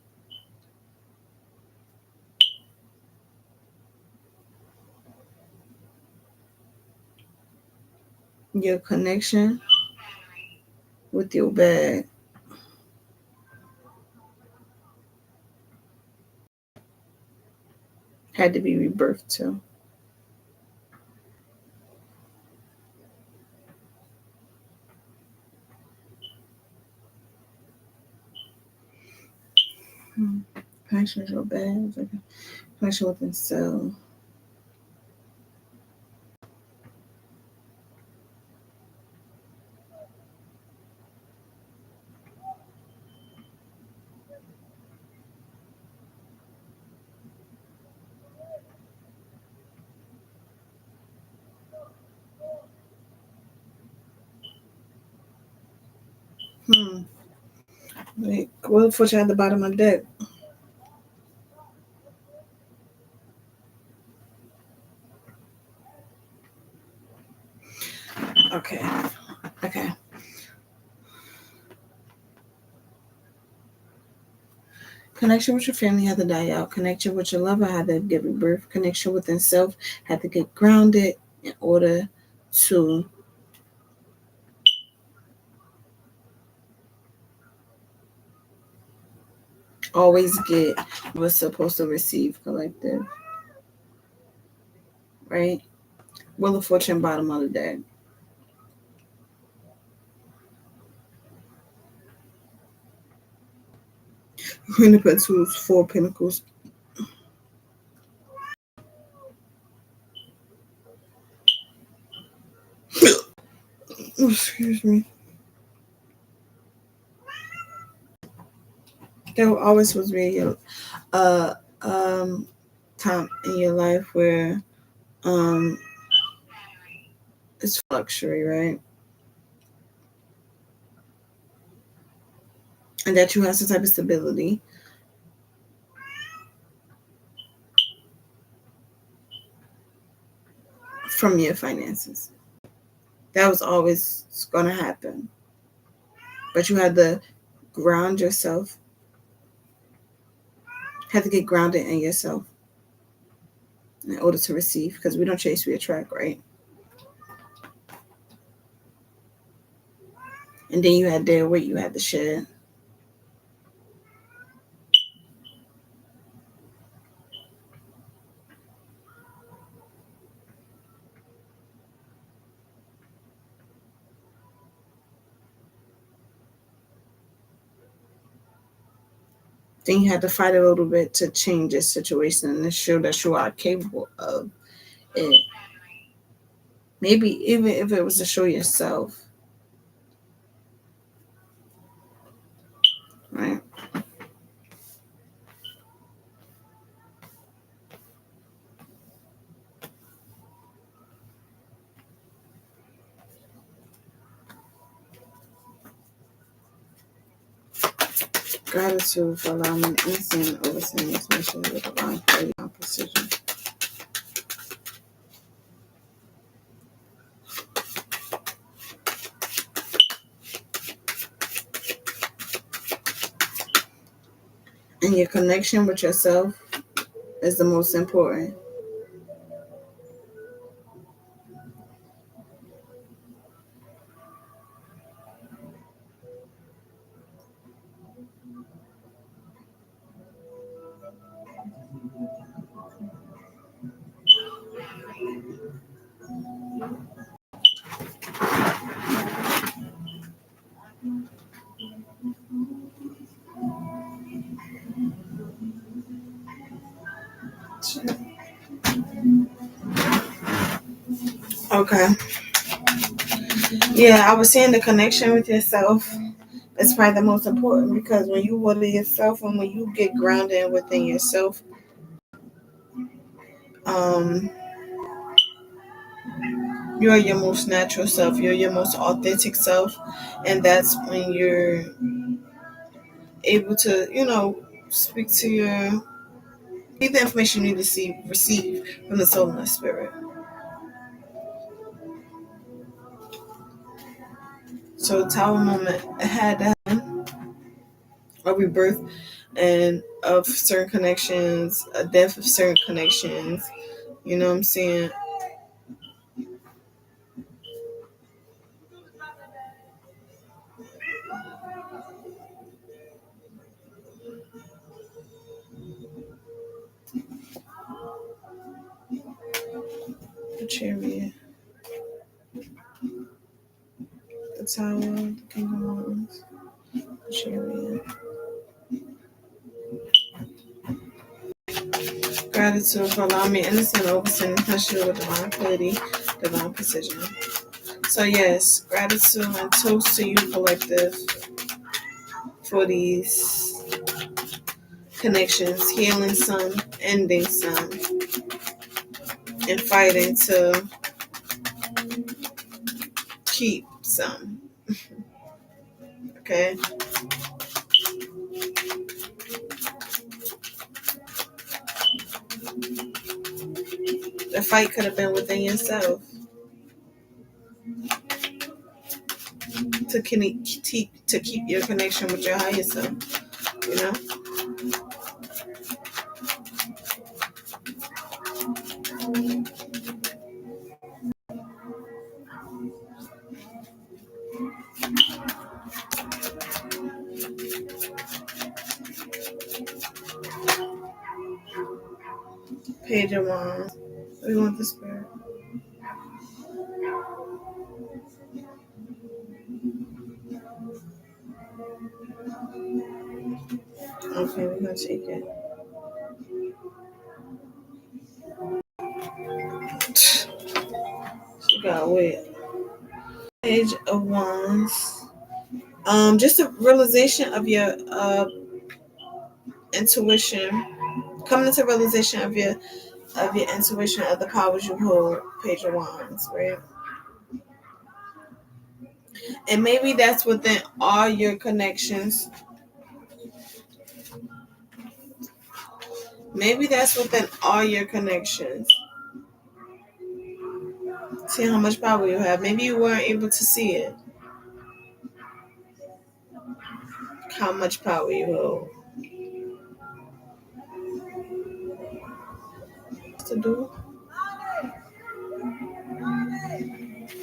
Speaker 1: Your connection with your bag had to be rebirthed too. Connection with your bag, like a connection within self. Like, what if at the bottom of the deck? Okay. Okay. Connection with your family had to die out. Connection with your lover had to get rebirth. Connection within self had to get grounded in order to always get what's supposed to receive collective. Right? Wheel of Fortune, bottom of the deck. Queen of Pentacles, Four Pentacles. Excuse me. There will always was be a time in your life where it's luxury, right? And that you have some type of stability from your finances. That was always going to happen. But you had to ground yourself. Have to get grounded in yourself in order to receive, because we don't chase, we attract, right? And then you had dead weight you had to shed. Then you had to fight a little bit to change your situation and to show that you are capable of it. Maybe even if it was to show yourself, right? Gratitude for allowing me to understand and overstand this mission with divine clarity and precision. And your connection with yourself is the most important. Okay. Yeah, I was saying the connection with yourself is probably the most important, because when you water yourself and when you get grounded within yourself, um, you're your most natural self, you're your most authentic self, and that's when you're able to, speak to your get the information you need to receive from the soul and the spirit. So Tower Moment had that a rebirth and of certain connections, a death of certain connections. You know what I'm saying? The Chariot, the Tower, the King of Wands, the Chariot. Gratitude for allowing me innocent overstand and touch you with divine clarity, divine precision. So yes, gratitude and toast to you, collective, for these connections, healing some, ending some, and fighting to keep some. Okay? The fight could have been within yourself to keep your connection with your higher self, you know? Page of Wands. We want the spirit. Okay, we're gonna take it. She got wet. Page of Wands. Just a realization of your intuition. Coming to realization of your intuition, of the powers you hold. Page of Wands, right? And maybe that's within all your connections. Maybe that's within all your connections. See how much power you have. Maybe you weren't able to see it. how much power you hold. To do.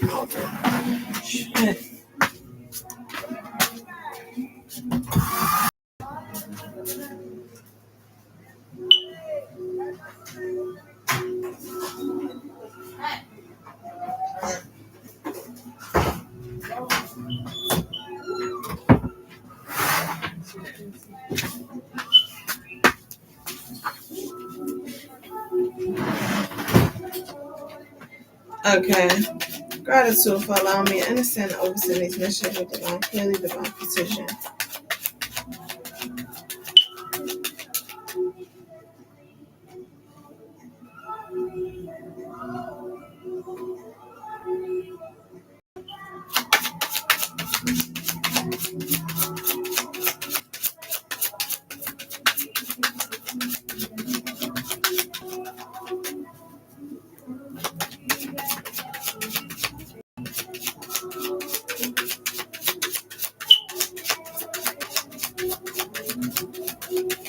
Speaker 1: Okay. Shit. Okay. Gratitude for allowing me to understand and oversee these missions with divine clearly, divine precision.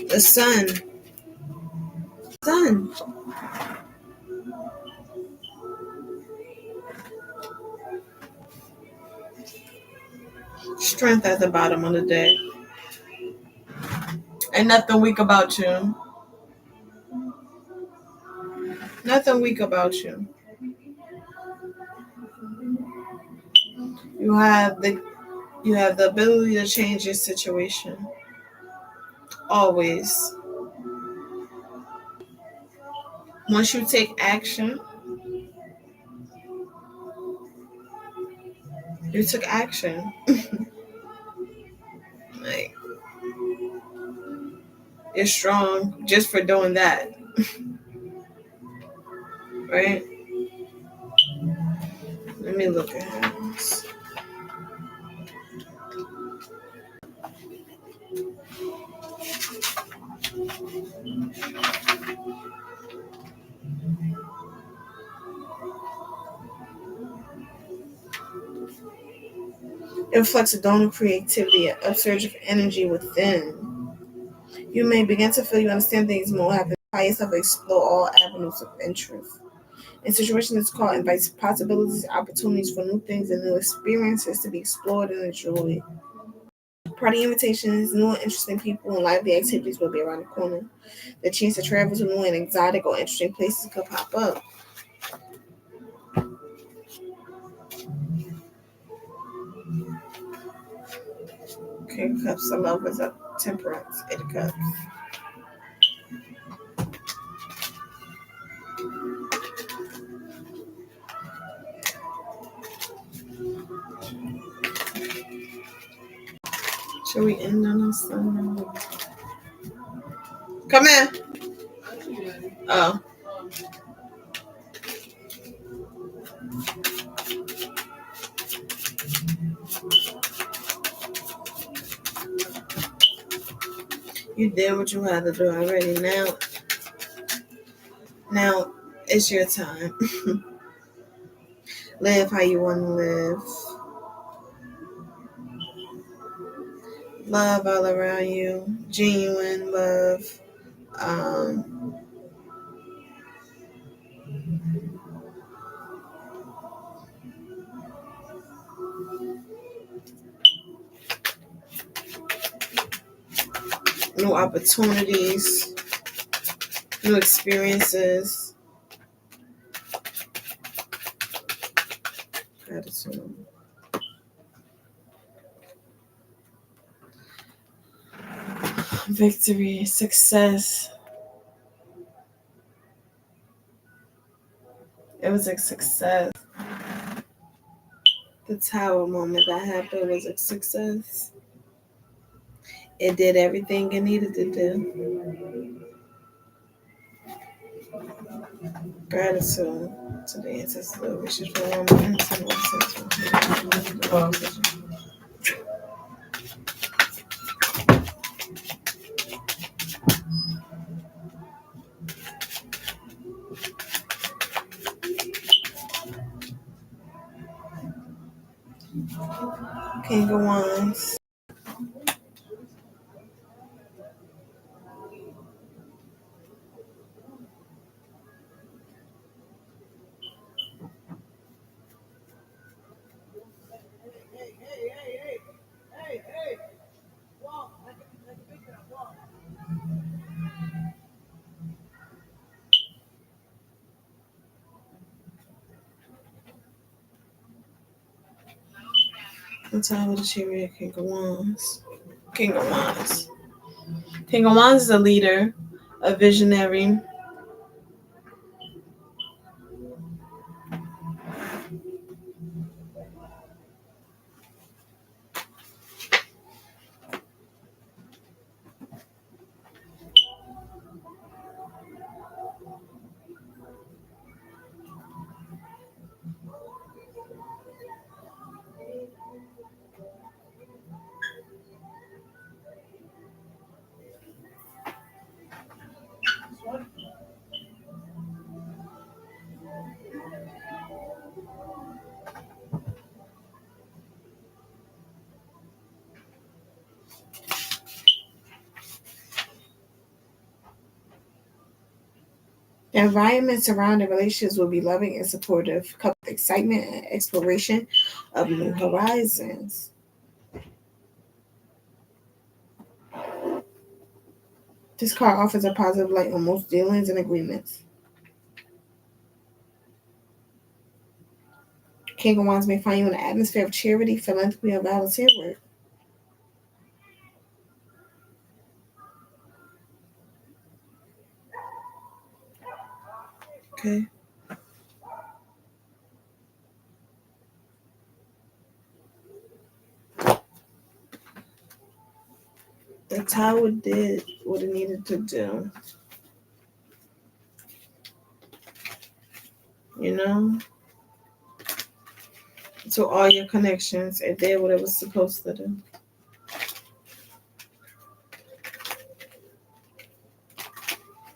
Speaker 1: The sun. Sun. Strength at the bottom of the deck. Ain't nothing weak about you. Nothing weak about you. You have the ability to change your situation. Always. Once you take action, you took action. Like, you're strong just for doing that. Right? Let me look at this. It reflects a dawn of creativity, a surge of energy within. You may begin to feel you understand things more, have empower yourself to explore all avenues of interest. In situations this call invites possibilities, opportunities for new things and new experiences to be explored and enjoyed. Party invitations, new and interesting people, and lively activities will be around the corner. The chance to travel to new and exotic or interesting places could pop up. King of Cups, the Lovers of Temperance, Eight of Cups. Should we end on this? Come in. Oh. You did what you had to do already. Now it's your time. Live how you want to live. Love all around you. Genuine love. New opportunities. New experiences. Gratitude. Victory. Success. It was a success. The tower moment that happened was a success. It did everything it needed to do. Gratitude to the ancestors, wishes for woman. King of Wands. The Tower of the Chariot, King of Wands. King of Wands. King of Wands is a leader, a visionary. The environment surrounding relationships will be loving and supportive, coupled with excitement and exploration of new horizons. This card offers a positive light on most dealings and agreements. King of Wands may find you in an atmosphere of charity, philanthropy, or volunteer work. Okay. The Tower did what it needed to do. You know? To all your connections, it did what it was supposed to do.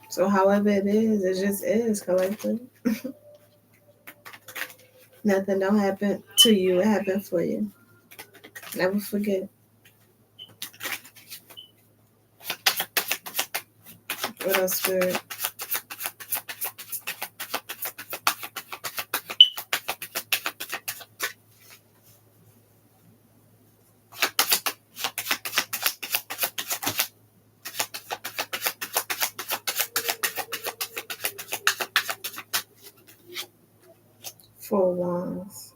Speaker 1: So however it just is, collective. Nothing don't happen to you, it happened for you. Never forget. What else, Spirit? Four of Wands.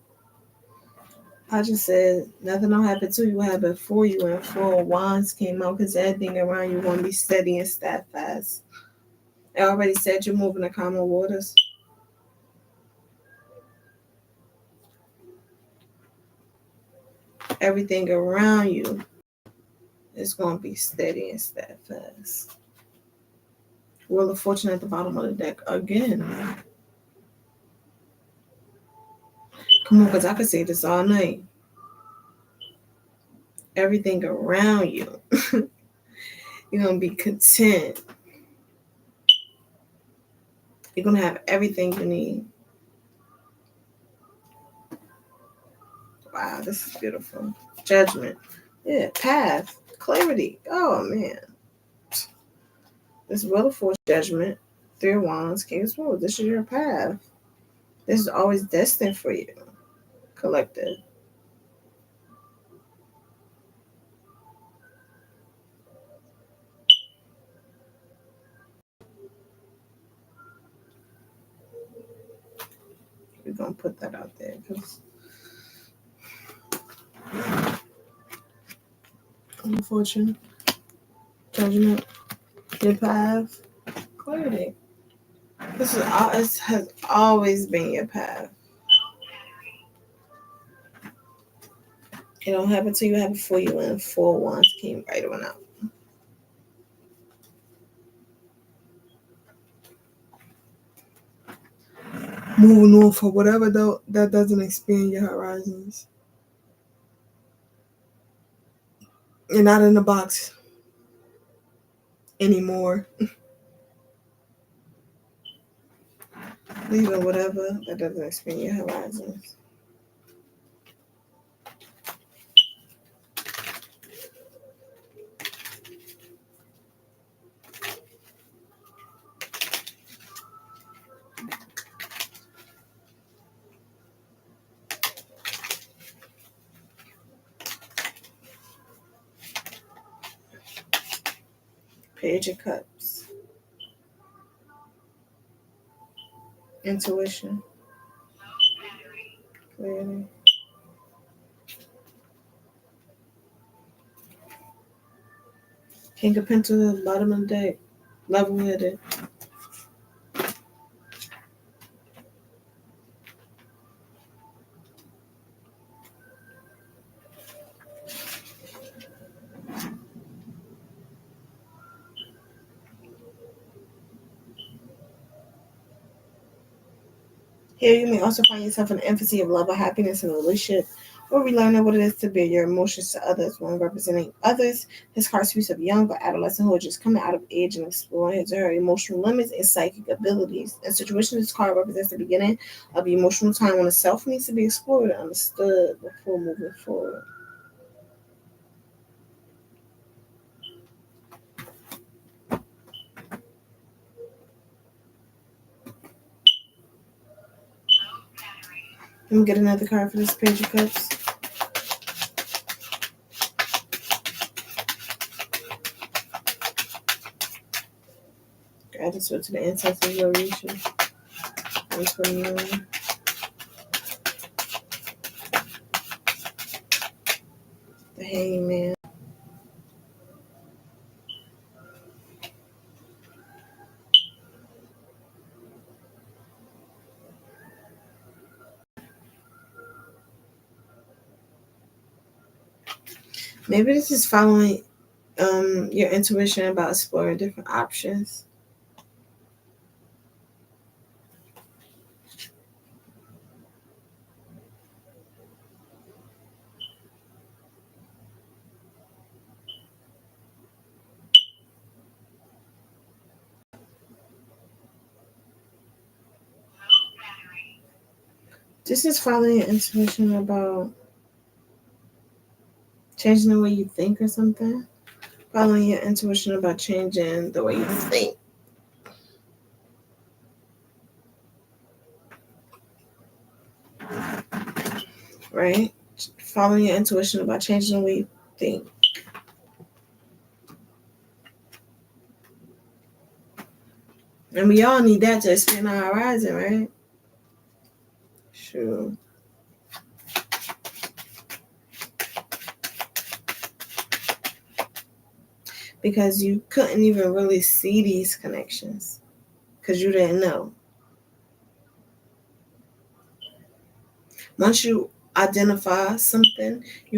Speaker 1: I just said nothing don't happen to you, happen for you, and Four of Wands came out because everything around you gonna be steady and steadfast. I already said you're moving to calmer waters. Everything around you is gonna be steady and steadfast. Wheel of Fortune at the bottom of the deck again. Come on, because I could say this all night. Everything around you, you're gonna be content. You're gonna have everything you need. Wow, this is beautiful. Judgment. Yeah, path. Clarity. Oh man. This Wheel of Fortune, Judgment, Three of Wands, King of Swords. This is your path. This is always destined for you. Collective. We're gonna put that out there because Fortune, Judgment, your path, clarity. This has always been your path. It don't happen till you have it for you, and Four of Wands came right on out. Moving on for whatever though that doesn't expand your horizons. You're not in the box anymore. Leaving whatever that doesn't expand your horizons. Page of Cups. Intuition. Clarity. King of Pentacles, bottom of the deck, level-headed. Here you may also find yourself in the infancy of love or happiness in a relationship, or relearning what it is to bear your emotions to others. When representing others, his card speaks of young or adolescent who are just coming out of age and exploring his or her emotional limits and psychic abilities. In situations, this card represents the beginning of the emotional time when the self needs to be explored and understood before moving forward. Let me get another card for this Page of Cups. Gratitude to the ancestors of Orisha. 129. The Hangman. Maybe this is following your intuition about exploring different options. This is following your intuition about changing the way you think or something. Following your intuition about changing the way you think. Right? Following your intuition about changing the way you think. And we all need that to expand our horizon, right? Sure. Because you couldn't even really see these connections because you didn't know. Once you identify something, you